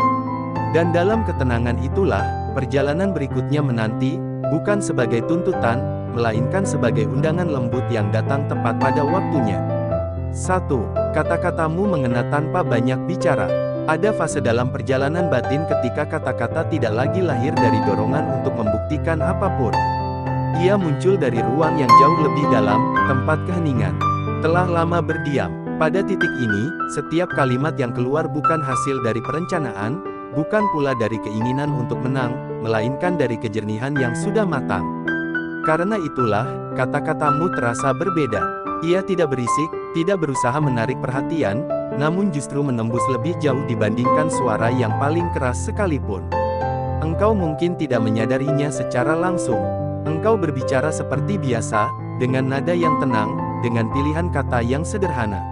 Dan dalam ketenangan itulah, perjalanan berikutnya menanti, bukan sebagai tuntutan, melainkan sebagai undangan lembut yang datang tepat pada waktunya. 1. Kata-katamu mengena tanpa banyak bicara. Ada fase dalam perjalanan batin ketika kata-kata tidak lagi lahir dari dorongan untuk membuktikan apapun. Ia muncul dari ruang yang jauh lebih dalam, tempat keheningan. Telah lama berdiam. Pada titik ini, setiap kalimat yang keluar bukan hasil dari perencanaan, bukan pula dari keinginan untuk menang, melainkan dari kejernihan yang sudah matang. Karena itulah, kata-katamu terasa berbeda. Ia tidak berisik, tidak berusaha menarik perhatian, namun justru menembus lebih jauh dibandingkan suara yang paling keras sekalipun. Engkau mungkin tidak menyadarinya secara langsung. Engkau berbicara seperti biasa, dengan nada yang tenang, dengan pilihan kata yang sederhana.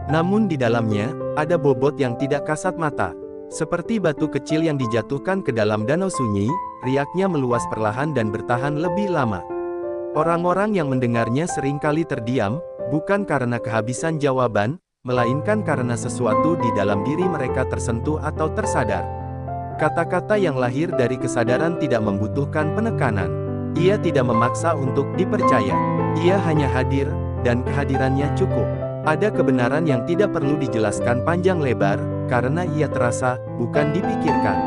Namun di dalamnya, ada bobot yang tidak kasat mata. Seperti batu kecil yang dijatuhkan ke dalam danau sunyi, riaknya meluas perlahan dan bertahan lebih lama. Orang-orang yang mendengarnya seringkali terdiam, bukan karena kehabisan jawaban, melainkan karena sesuatu di dalam diri mereka tersentuh atau tersadar. Kata-kata yang lahir dari kesadaran tidak membutuhkan penekanan. Ia tidak memaksa untuk dipercaya. Ia hanya hadir, dan kehadirannya cukup. Ada kebenaran yang tidak perlu dijelaskan panjang lebar, karena ia terasa, bukan dipikirkan.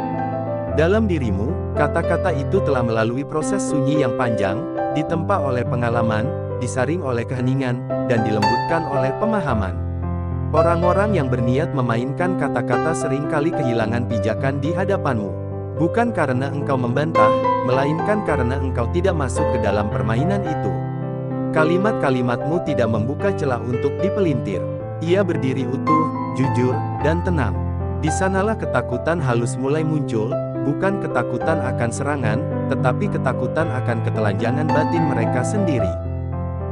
Dalam dirimu, kata-kata itu telah melalui proses sunyi yang panjang, ditempa oleh pengalaman, disaring oleh keheningan, dan dilembutkan oleh pemahaman. Orang-orang yang berniat memainkan kata-kata seringkali kehilangan pijakan di hadapanmu. Bukan karena engkau membantah, melainkan karena engkau tidak masuk ke dalam permainan itu. Kalimat-kalimatmu tidak membuka celah untuk dipelintir. Ia berdiri utuh, jujur, dan tenang. Di sanalah ketakutan halus mulai muncul, bukan ketakutan akan serangan, tetapi ketakutan akan ketelanjangan batin mereka sendiri.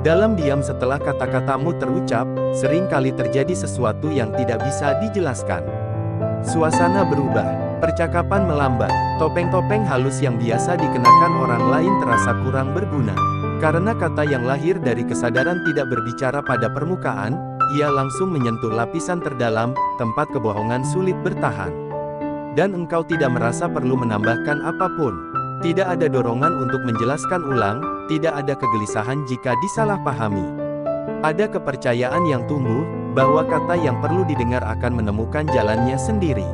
Dalam diam setelah kata-katamu terucap, seringkali terjadi sesuatu yang tidak bisa dijelaskan. Suasana berubah, percakapan melambat, topeng-topeng halus yang biasa dikenakan orang lain terasa kurang berguna. Karena kata yang lahir dari kesadaran tidak berbicara pada permukaan, ia langsung menyentuh lapisan terdalam, tempat kebohongan sulit bertahan. Dan engkau tidak merasa perlu menambahkan apapun. Tidak ada dorongan untuk menjelaskan ulang, tidak ada kegelisahan jika disalahpahami. Ada kepercayaan yang tumbuh, bahwa kata yang perlu didengar akan menemukan jalannya sendiri.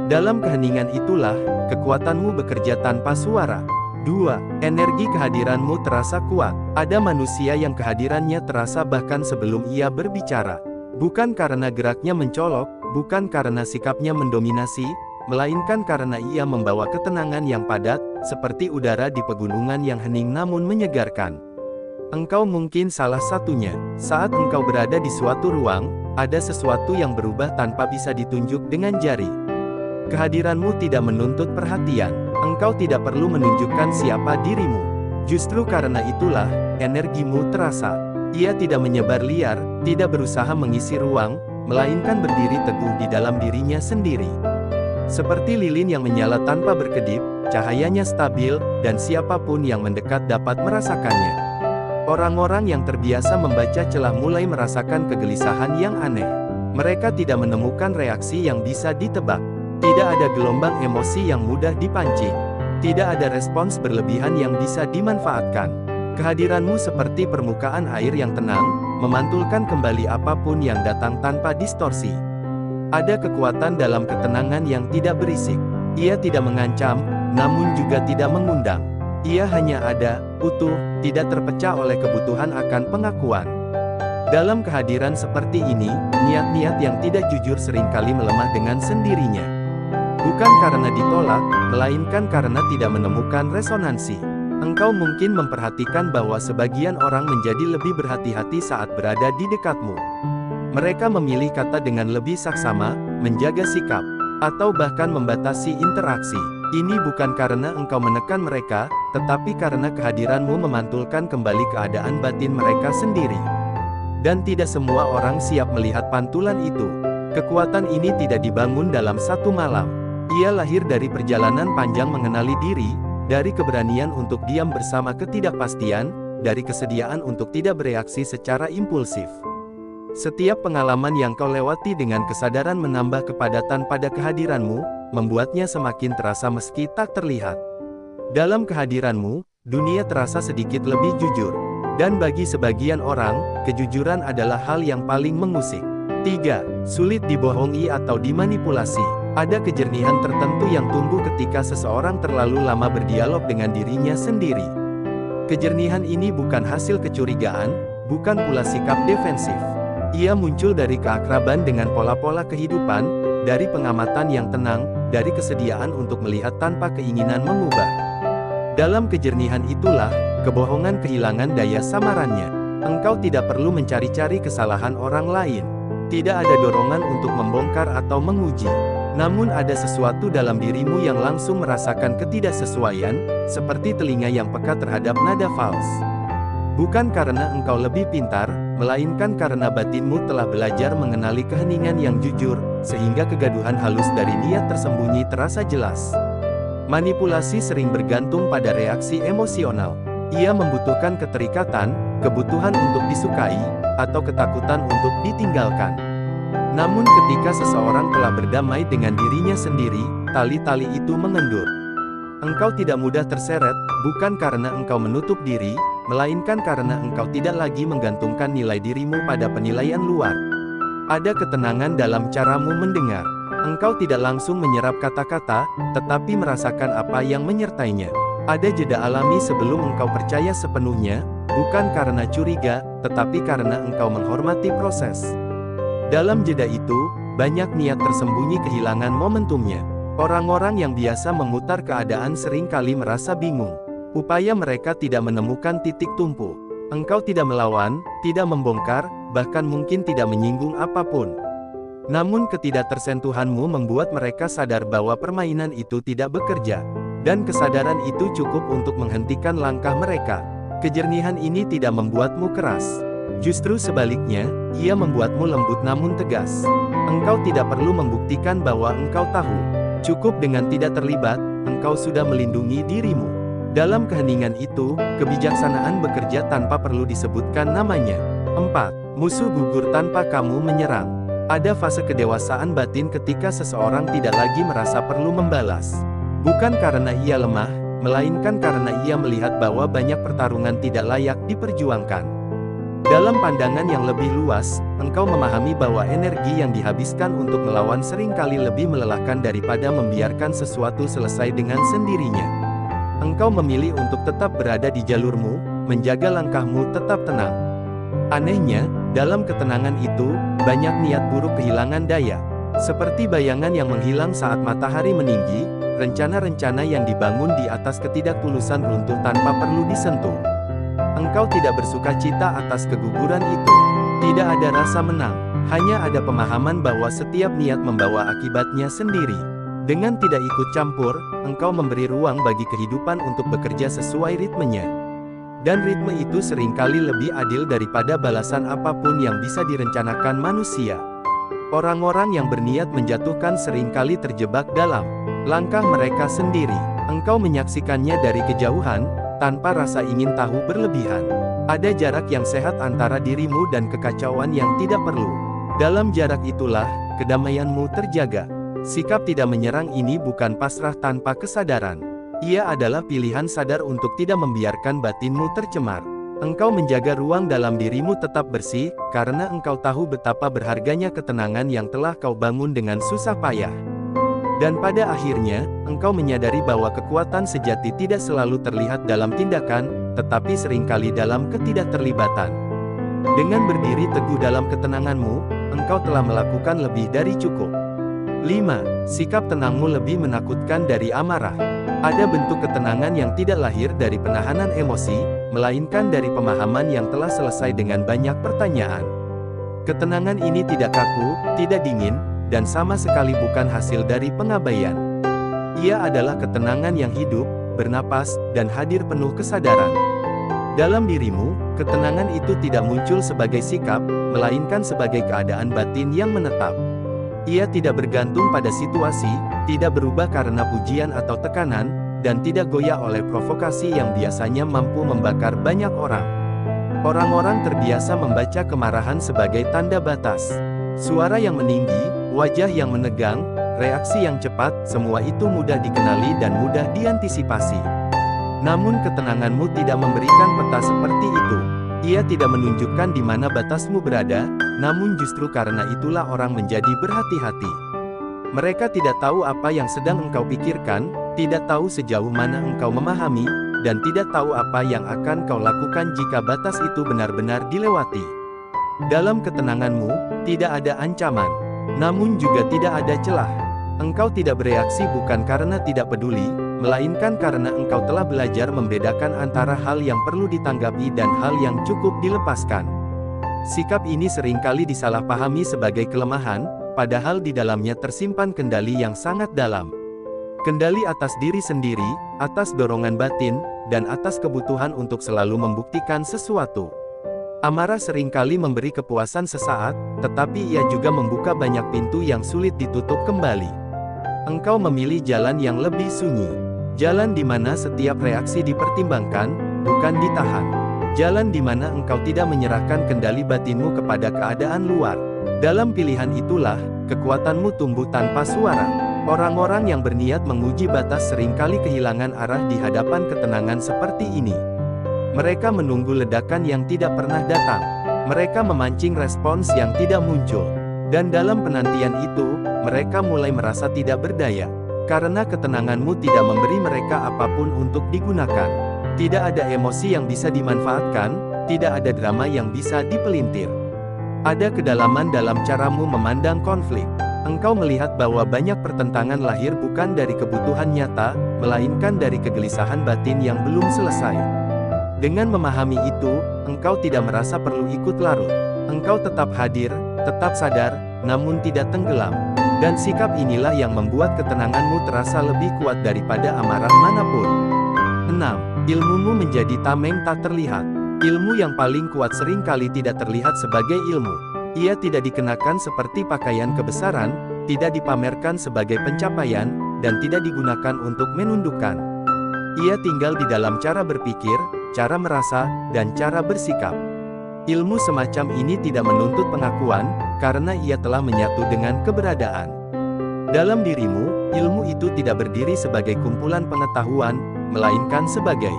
Dalam keheningan itulah, kekuatanmu bekerja tanpa suara. 2. Energi kehadiranmu terasa kuat. Ada manusia yang kehadirannya terasa bahkan sebelum ia berbicara. Bukan karena geraknya mencolok, bukan karena sikapnya mendominasi, melainkan karena ia membawa ketenangan yang padat, seperti udara di pegunungan yang hening namun menyegarkan. Engkau mungkin salah satunya. Saat engkau berada di suatu ruang, ada sesuatu yang berubah tanpa bisa ditunjuk dengan jari. Kehadiranmu tidak menuntut perhatian. Engkau tidak perlu menunjukkan siapa dirimu. Justru karena itulah, energimu terasa. Ia tidak menyebar liar, tidak berusaha mengisi ruang, melainkan berdiri teguh di dalam dirinya sendiri. Seperti lilin yang menyala tanpa berkedip, cahayanya stabil, dan siapapun yang mendekat dapat merasakannya. Orang-orang yang terbiasa membaca celah mulai merasakan kegelisahan yang aneh. Mereka tidak menemukan reaksi yang bisa ditebak. Tidak ada gelombang emosi yang mudah dipancing. Tidak ada respons berlebihan yang bisa dimanfaatkan. Kehadiranmu seperti permukaan air yang tenang, memantulkan kembali apapun yang datang tanpa distorsi. Ada kekuatan dalam ketenangan yang tidak berisik. Ia tidak mengancam, namun juga tidak mengundang. Ia hanya ada, utuh, tidak terpecah oleh kebutuhan akan pengakuan. Dalam kehadiran seperti ini, niat-niat yang tidak jujur seringkali melemah dengan sendirinya. Bukan karena ditolak, melainkan karena tidak menemukan resonansi. Engkau mungkin memperhatikan bahwa sebagian orang menjadi lebih berhati-hati saat berada di dekatmu. Mereka memilih kata dengan lebih saksama, menjaga sikap, atau bahkan membatasi interaksi. Ini bukan karena engkau menekan mereka, tetapi karena kehadiranmu memantulkan kembali keadaan batin mereka sendiri. Dan tidak semua orang siap melihat pantulan itu. Kekuatan ini tidak dibangun dalam satu malam. Ia lahir dari perjalanan panjang mengenali diri, dari keberanian untuk diam bersama ketidakpastian, dari kesediaan untuk tidak bereaksi secara impulsif. Setiap pengalaman yang kau lewati dengan kesadaran menambah kepadatan pada kehadiranmu, membuatnya semakin terasa meski tak terlihat. Dalam kehadiranmu, dunia terasa sedikit lebih jujur. Dan bagi sebagian orang, kejujuran adalah hal yang paling mengusik. 3. Sulit dibohongi atau dimanipulasi. Ada kejernihan tertentu yang tumbuh ketika seseorang terlalu lama berdialog dengan dirinya sendiri. Kejernihan ini bukan hasil kecurigaan, bukan pula sikap defensif. Ia muncul dari keakraban dengan pola-pola kehidupan, dari pengamatan yang tenang, dari kesediaan untuk melihat tanpa keinginan mengubah. Dalam kejernihan itulah, kebohongan kehilangan daya samarannya. Engkau tidak perlu mencari-cari kesalahan orang lain. Tidak ada dorongan untuk membongkar atau menguji. Namun ada sesuatu dalam dirimu yang langsung merasakan ketidaksesuaian, seperti telinga yang peka terhadap nada fals. Bukan karena engkau lebih pintar, melainkan karena batinmu telah belajar mengenali keheningan yang jujur, sehingga kegaduhan halus dari niat tersembunyi terasa jelas. Manipulasi sering bergantung pada reaksi emosional. Ia membutuhkan keterikatan, kebutuhan untuk disukai, atau ketakutan untuk ditinggalkan. Namun ketika seseorang telah berdamai dengan dirinya sendiri, tali-tali itu mengendur. Engkau tidak mudah terseret, bukan karena engkau menutup diri, melainkan karena engkau tidak lagi menggantungkan nilai dirimu pada penilaian luar. Ada ketenangan dalam caramu mendengar. Engkau tidak langsung menyerap kata-kata, tetapi merasakan apa yang menyertainya. Ada jeda alami sebelum engkau percaya sepenuhnya, bukan karena curiga, tetapi karena engkau menghormati proses. Dalam jeda itu, banyak niat tersembunyi kehilangan momentumnya. Orang-orang yang biasa memutar keadaan sering kali merasa bingung. Upaya mereka tidak menemukan titik tumpu. Engkau tidak melawan, tidak membongkar, bahkan mungkin tidak menyinggung apapun. Namun ketidaktersentuhanmu membuat mereka sadar bahwa permainan itu tidak bekerja. Dan kesadaran itu cukup untuk menghentikan langkah mereka. Kejernihan ini tidak membuatmu keras. Justru sebaliknya, ia membuatmu lembut namun tegas. Engkau tidak perlu membuktikan bahwa engkau tahu. Cukup dengan tidak terlibat, engkau sudah melindungi dirimu. Dalam keheningan itu, kebijaksanaan bekerja tanpa perlu disebutkan namanya. 4. Musuh gugur tanpa kamu menyerang. Ada fase kedewasaan batin ketika seseorang tidak lagi merasa perlu membalas. Bukan karena ia lemah, melainkan karena ia melihat bahwa banyak pertarungan tidak layak diperjuangkan. Dalam pandangan yang lebih luas, engkau memahami bahwa energi yang dihabiskan untuk melawan seringkali lebih melelahkan daripada membiarkan sesuatu selesai dengan sendirinya. Engkau memilih untuk tetap berada di jalurmu, menjaga langkahmu tetap tenang. Anehnya, dalam ketenangan itu, banyak niat buruk kehilangan daya. Seperti bayangan yang menghilang saat matahari meninggi, rencana-rencana yang dibangun di atas ketidaktulusan runtuh tanpa perlu disentuh. Engkau tidak bersuka cita atas keguguran itu. Tidak ada rasa menang, hanya ada pemahaman bahwa setiap niat membawa akibatnya sendiri. Dengan tidak ikut campur, engkau memberi ruang bagi kehidupan untuk bekerja sesuai ritmenya. Dan ritme itu seringkali lebih adil daripada balasan apapun yang bisa direncanakan manusia. Orang-orang yang berniat menjatuhkan seringkali terjebak dalam langkah mereka sendiri. Engkau menyaksikannya dari kejauhan, tanpa rasa ingin tahu berlebihan. Ada jarak yang sehat antara dirimu dan kekacauan yang tidak perlu. Dalam jarak itulah, kedamaianmu terjaga. Sikap tidak menyerang ini bukan pasrah tanpa kesadaran. Ia adalah pilihan sadar untuk tidak membiarkan batinmu tercemar. Engkau menjaga ruang dalam dirimu tetap bersih, karena engkau tahu betapa berharganya ketenangan yang telah kau bangun dengan susah payah. Dan pada akhirnya, engkau menyadari bahwa kekuatan sejati tidak selalu terlihat dalam tindakan, tetapi seringkali dalam ketidakterlibatan. Dengan berdiri teguh dalam ketenanganmu, engkau telah melakukan lebih dari cukup. 5. Sikap tenangmu lebih menakutkan dari amarah. Ada bentuk ketenangan yang tidak lahir dari penahanan emosi, melainkan dari pemahaman yang telah selesai dengan banyak pertanyaan. Ketenangan ini tidak kaku, tidak dingin, dan sama sekali bukan hasil dari pengabaian. Ia adalah ketenangan yang hidup, bernapas, dan hadir penuh kesadaran. Dalam dirimu, ketenangan itu tidak muncul sebagai sikap, melainkan sebagai keadaan batin yang menetap. Ia tidak bergantung pada situasi, tidak berubah karena pujian atau tekanan, dan tidak goyah oleh provokasi yang biasanya mampu membakar banyak orang. Orang-orang terbiasa membaca kemarahan sebagai tanda batas. Suara yang meninggi, wajah yang menegang, reaksi yang cepat, semua itu mudah dikenali dan mudah diantisipasi. Namun ketenanganmu tidak memberikan peta seperti itu. Ia tidak menunjukkan di mana batasmu berada, namun justru karena itulah orang menjadi berhati-hati. Mereka tidak tahu apa yang sedang engkau pikirkan, tidak tahu sejauh mana engkau memahami, dan tidak tahu apa yang akan kau lakukan jika batas itu benar-benar dilewati. Dalam ketenanganmu, tidak ada ancaman, namun juga tidak ada celah. Engkau tidak bereaksi bukan karena tidak peduli, melainkan karena engkau telah belajar membedakan antara hal yang perlu ditanggapi dan hal yang cukup dilepaskan. Sikap ini seringkali disalahpahami sebagai kelemahan, padahal di dalamnya tersimpan kendali yang sangat dalam. Kendali atas diri sendiri, atas dorongan batin, dan atas kebutuhan untuk selalu membuktikan sesuatu. Amarah seringkali memberi kepuasan sesaat, tetapi ia juga membuka banyak pintu yang sulit ditutup kembali. Engkau memilih jalan yang lebih sunyi. Jalan di mana setiap reaksi dipertimbangkan, bukan ditahan. Jalan di mana engkau tidak menyerahkan kendali batinmu kepada keadaan luar. Dalam pilihan itulah, kekuatanmu tumbuh tanpa suara. Orang-orang yang berniat menguji batas seringkali kehilangan arah di hadapan ketenangan seperti ini. Mereka menunggu ledakan yang tidak pernah datang. Mereka memancing respons yang tidak muncul. Dan dalam penantian itu, mereka mulai merasa tidak berdaya. Karena ketenanganmu tidak memberi mereka apapun untuk digunakan. Tidak ada emosi yang bisa dimanfaatkan, tidak ada drama yang bisa dipelintir. Ada kedalaman dalam caramu memandang konflik. Engkau melihat bahwa banyak pertentangan lahir bukan dari kebutuhan nyata, melainkan dari kegelisahan batin yang belum selesai. Dengan memahami itu, engkau tidak merasa perlu ikut larut. Engkau tetap hadir, tetap sadar, namun tidak tenggelam. Dan sikap inilah yang membuat ketenanganmu terasa lebih kuat daripada amarah manapun. 6. Ilmumu menjadi tameng tak terlihat. Ilmu yang paling kuat seringkali tidak terlihat sebagai ilmu. Ia tidak dikenakan seperti pakaian kebesaran, tidak dipamerkan sebagai pencapaian, dan tidak digunakan untuk menundukkan. Ia tinggal di dalam cara berpikir, cara merasa, dan cara bersikap. Ilmu semacam ini tidak menuntut pengakuan, karena ia telah menyatu dengan keberadaan. Dalam dirimu, ilmu itu tidak berdiri sebagai kumpulan pengetahuan, melainkan sebagai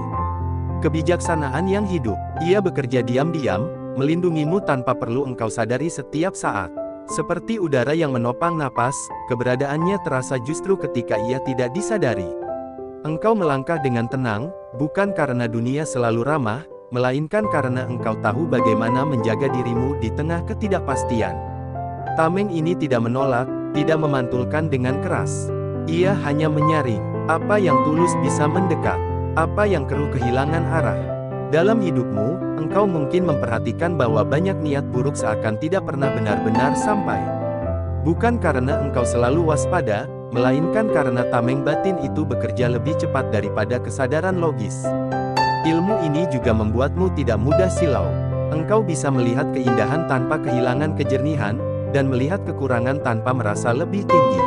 kebijaksanaan yang hidup. Ia bekerja diam-diam, melindungimu tanpa perlu engkau sadari setiap saat. Seperti udara yang menopang napas, keberadaannya terasa justru ketika ia tidak disadari. Engkau melangkah dengan tenang, bukan karena dunia selalu ramah, melainkan karena engkau tahu bagaimana menjaga dirimu di tengah ketidakpastian. Tameng ini tidak menolak, tidak memantulkan dengan keras. Ia hanya menyaring. Apa yang tulus bisa mendekat, apa yang keruh kehilangan arah. Dalam hidupmu, engkau mungkin memperhatikan bahwa banyak niat buruk seakan tidak pernah benar-benar sampai. Bukan karena engkau selalu waspada, melainkan karena tameng batin itu bekerja lebih cepat daripada kesadaran logis. Ilmu ini juga membuatmu tidak mudah silau. Engkau bisa melihat keindahan tanpa kehilangan kejernihan, dan melihat kekurangan tanpa merasa lebih tinggi.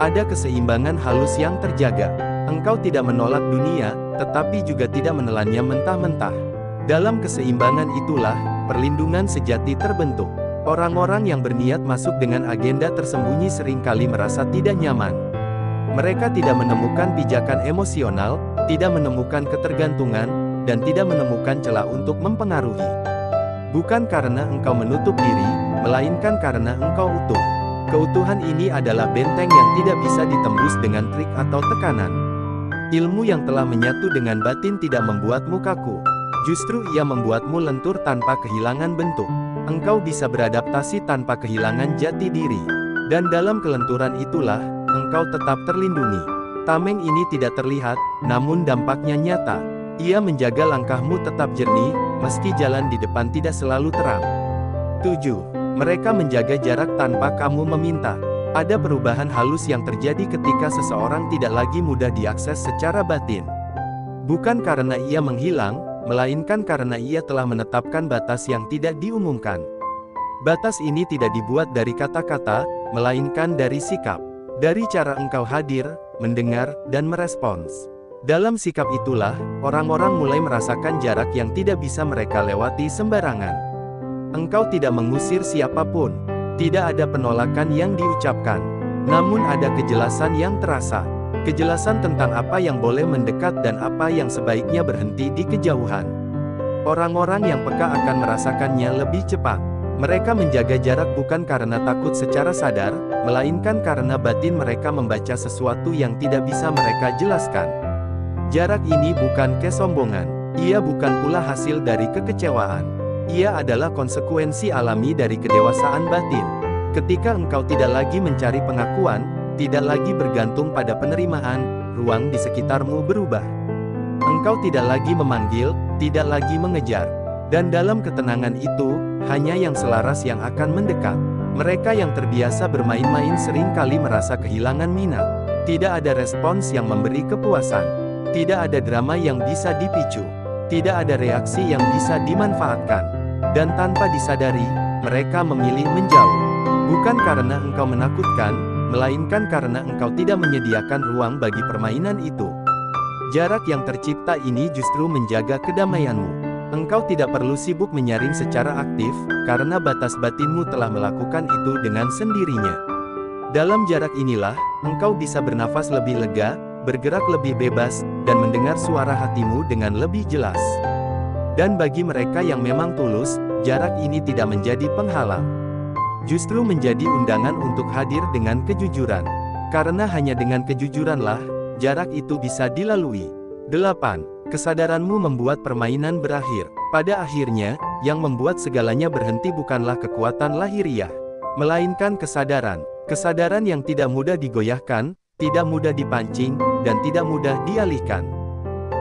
Ada keseimbangan halus yang terjaga. Engkau tidak menolak dunia, tetapi juga tidak menelannya mentah-mentah. Dalam keseimbangan itulah, perlindungan sejati terbentuk. Orang-orang yang berniat masuk dengan agenda tersembunyi seringkali merasa tidak nyaman. Mereka tidak menemukan pijakan emosional, tidak menemukan ketergantungan, dan tidak menemukan celah untuk mempengaruhi. Bukan karena engkau menutup diri, melainkan karena engkau utuh. Keutuhan ini adalah benteng yang tidak bisa ditembus dengan trik atau tekanan. Ilmu yang telah menyatu dengan batin tidak membuatmu kaku. Justru ia membuatmu lentur tanpa kehilangan bentuk. Engkau bisa beradaptasi tanpa kehilangan jati diri. Dan dalam kelenturan itulah, engkau tetap terlindungi. Tameng ini tidak terlihat, namun dampaknya nyata. Ia menjaga langkahmu tetap jernih, meski jalan di depan tidak selalu terang. 7. Mereka menjaga jarak tanpa kamu meminta. Ada perubahan halus yang terjadi ketika seseorang tidak lagi mudah diakses secara batin. Bukan karena ia menghilang, melainkan karena ia telah menetapkan batas yang tidak diumumkan. Batas ini tidak dibuat dari kata-kata, melainkan dari sikap. Dari cara engkau hadir, mendengar, dan merespons. Dalam sikap itulah, orang-orang mulai merasakan jarak yang tidak bisa mereka lewati sembarangan. Engkau tidak mengusir siapapun. Tidak ada penolakan yang diucapkan. Namun ada kejelasan yang terasa. Kejelasan tentang apa yang boleh mendekat dan apa yang sebaiknya berhenti di kejauhan. Orang-orang yang peka akan merasakannya lebih cepat. Mereka menjaga jarak bukan karena takut secara sadar, melainkan karena batin mereka membaca sesuatu yang tidak bisa mereka jelaskan. Jarak ini bukan kesombongan. Ia bukan pula hasil dari kekecewaan. Ia adalah konsekuensi alami dari kedewasaan batin. Ketika engkau tidak lagi mencari pengakuan, tidak lagi bergantung pada penerimaan, ruang di sekitarmu berubah. Engkau tidak lagi memanggil, tidak lagi mengejar. Dan dalam ketenangan itu, hanya yang selaras yang akan mendekat. Mereka yang terbiasa bermain-main sering kali merasa kehilangan minat. Tidak ada respons yang memberi kepuasan. Tidak ada drama yang bisa dipicu. Tidak ada reaksi yang bisa dimanfaatkan. Dan tanpa disadari, mereka memilih menjauh. Bukan karena engkau menakutkan, melainkan karena engkau tidak menyediakan ruang bagi permainan itu. Jarak yang tercipta ini justru menjaga kedamaianmu. Engkau tidak perlu sibuk menyaring secara aktif, karena batas batinmu telah melakukan itu dengan sendirinya. Dalam jarak inilah, engkau bisa bernafas lebih lega, bergerak lebih bebas, dan mendengar suara hatimu dengan lebih jelas. Dan bagi mereka yang memang tulus, jarak ini tidak menjadi penghalang. Justru menjadi undangan untuk hadir dengan kejujuran. Karena hanya dengan kejujuranlah, jarak itu bisa dilalui. 8. Kesadaranmu membuat permainan berakhir. Pada akhirnya, yang membuat segalanya berhenti bukanlah kekuatan lahiriah, melainkan kesadaran. Kesadaran yang tidak mudah digoyahkan, tidak mudah dipancing, dan tidak mudah dialihkan.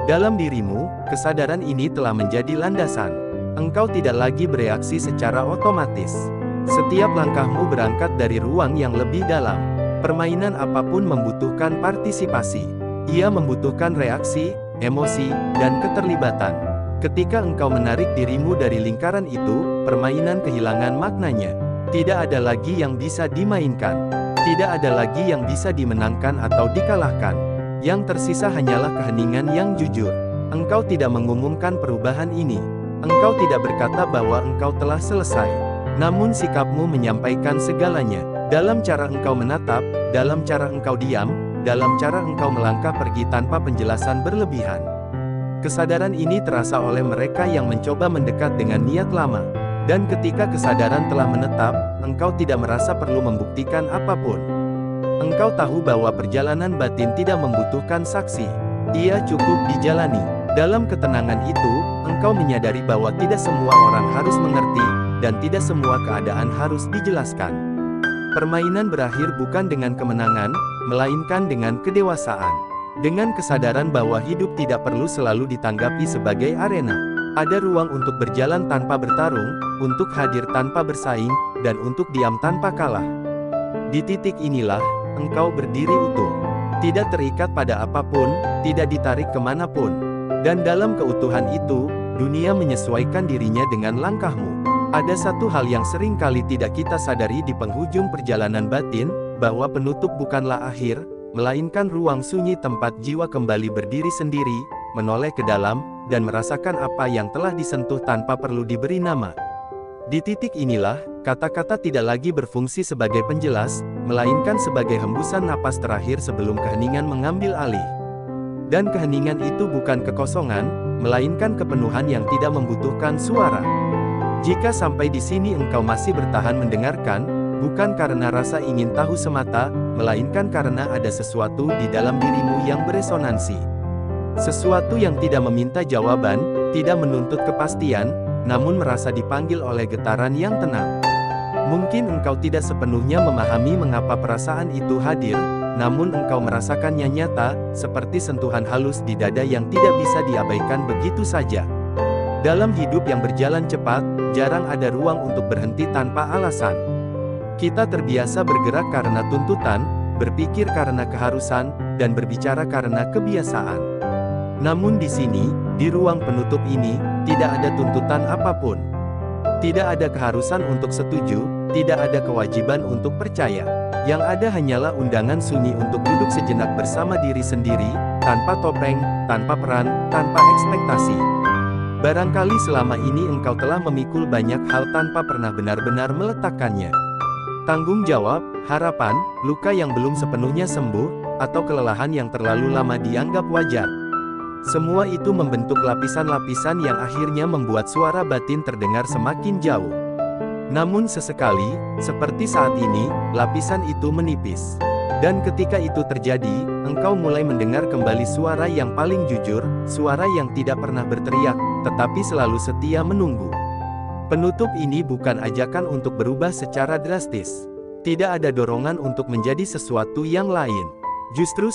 Dalam dirimu, kesadaran ini telah menjadi landasan. Engkau tidak lagi bereaksi secara otomatis. Setiap langkahmu berangkat dari ruang yang lebih dalam. Permainan apapun membutuhkan partisipasi. Ia membutuhkan reaksi, emosi, dan keterlibatan. Ketika engkau menarik dirimu dari lingkaran itu, permainan kehilangan maknanya. Tidak ada lagi yang bisa dimainkan. Tidak ada lagi yang bisa dimenangkan atau dikalahkan. Yang tersisa hanyalah keheningan yang jujur. Engkau tidak mengumumkan perubahan ini. Engkau tidak berkata bahwa engkau telah selesai. Namun sikapmu menyampaikan segalanya. Dalam cara engkau menatap, dalam cara engkau diam, dalam cara engkau melangkah pergi tanpa penjelasan berlebihan. Kesadaran ini terasa oleh mereka yang mencoba mendekat dengan niat lama. Dan ketika kesadaran telah menetap, engkau tidak merasa perlu membuktikan apapun. Engkau tahu bahwa perjalanan batin tidak membutuhkan saksi. Ia cukup dijalani. Dalam ketenangan itu, engkau menyadari bahwa tidak semua orang harus mengerti, dan tidak semua keadaan harus dijelaskan. Permainan berakhir bukan dengan kemenangan, melainkan dengan kedewasaan. Dengan kesadaran bahwa hidup tidak perlu selalu ditanggapi sebagai arena. Ada ruang untuk berjalan tanpa bertarung, untuk hadir tanpa bersaing, dan untuk diam tanpa kalah. Di titik inilah, engkau berdiri utuh. Tidak terikat pada apapun, tidak ditarik kemanapun. Dan dalam keutuhan itu, dunia menyesuaikan dirinya dengan langkahmu. Ada satu hal yang sering kali tidak kita sadari di penghujung perjalanan batin, bahwa penutup bukanlah akhir, melainkan ruang sunyi tempat jiwa kembali berdiri sendiri, menoleh ke dalam, dan merasakan apa yang telah disentuh tanpa perlu diberi nama. Di titik inilah, kata-kata tidak lagi berfungsi sebagai penjelas, melainkan sebagai hembusan napas terakhir sebelum keheningan mengambil alih. Dan keheningan itu bukan kekosongan, melainkan kepenuhan yang tidak membutuhkan suara. Jika sampai di sini engkau masih bertahan mendengarkan, bukan karena rasa ingin tahu semata, melainkan karena ada sesuatu di dalam dirimu yang beresonansi. Sesuatu yang tidak meminta jawaban, tidak menuntut kepastian, namun merasa dipanggil oleh getaran yang tenang. Mungkin engkau tidak sepenuhnya memahami mengapa perasaan itu hadir, namun engkau merasakannya nyata, seperti sentuhan halus di dada yang tidak bisa diabaikan begitu saja. Dalam hidup yang berjalan cepat, jarang ada ruang untuk berhenti tanpa alasan. Kita terbiasa bergerak karena tuntutan, berpikir karena keharusan, dan berbicara karena kebiasaan. Namun di sini, di ruang penutup ini, tidak ada tuntutan apapun. Tidak ada keharusan untuk setuju, tidak ada kewajiban untuk percaya. Yang ada hanyalah undangan sunyi untuk duduk sejenak bersama diri sendiri, tanpa topeng, tanpa peran, tanpa ekspektasi. Barangkali selama ini engkau telah memikul banyak hal tanpa pernah benar-benar meletakkannya. Tanggung jawab, harapan, luka yang belum sepenuhnya sembuh, atau kelelahan yang terlalu lama dianggap wajar. Semua itu membentuk lapisan-lapisan yang akhirnya membuat suara batin terdengar semakin jauh. Namun sesekali, seperti saat ini, lapisan itu menipis. Dan ketika itu terjadi, engkau mulai mendengar kembali suara yang paling jujur, suara yang tidak pernah berteriak, tetapi selalu setia menunggu. Penutup ini bukan ajakan untuk berubah secara drastis. Tidak ada dorongan untuk menjadi sesuatu yang lain. Justru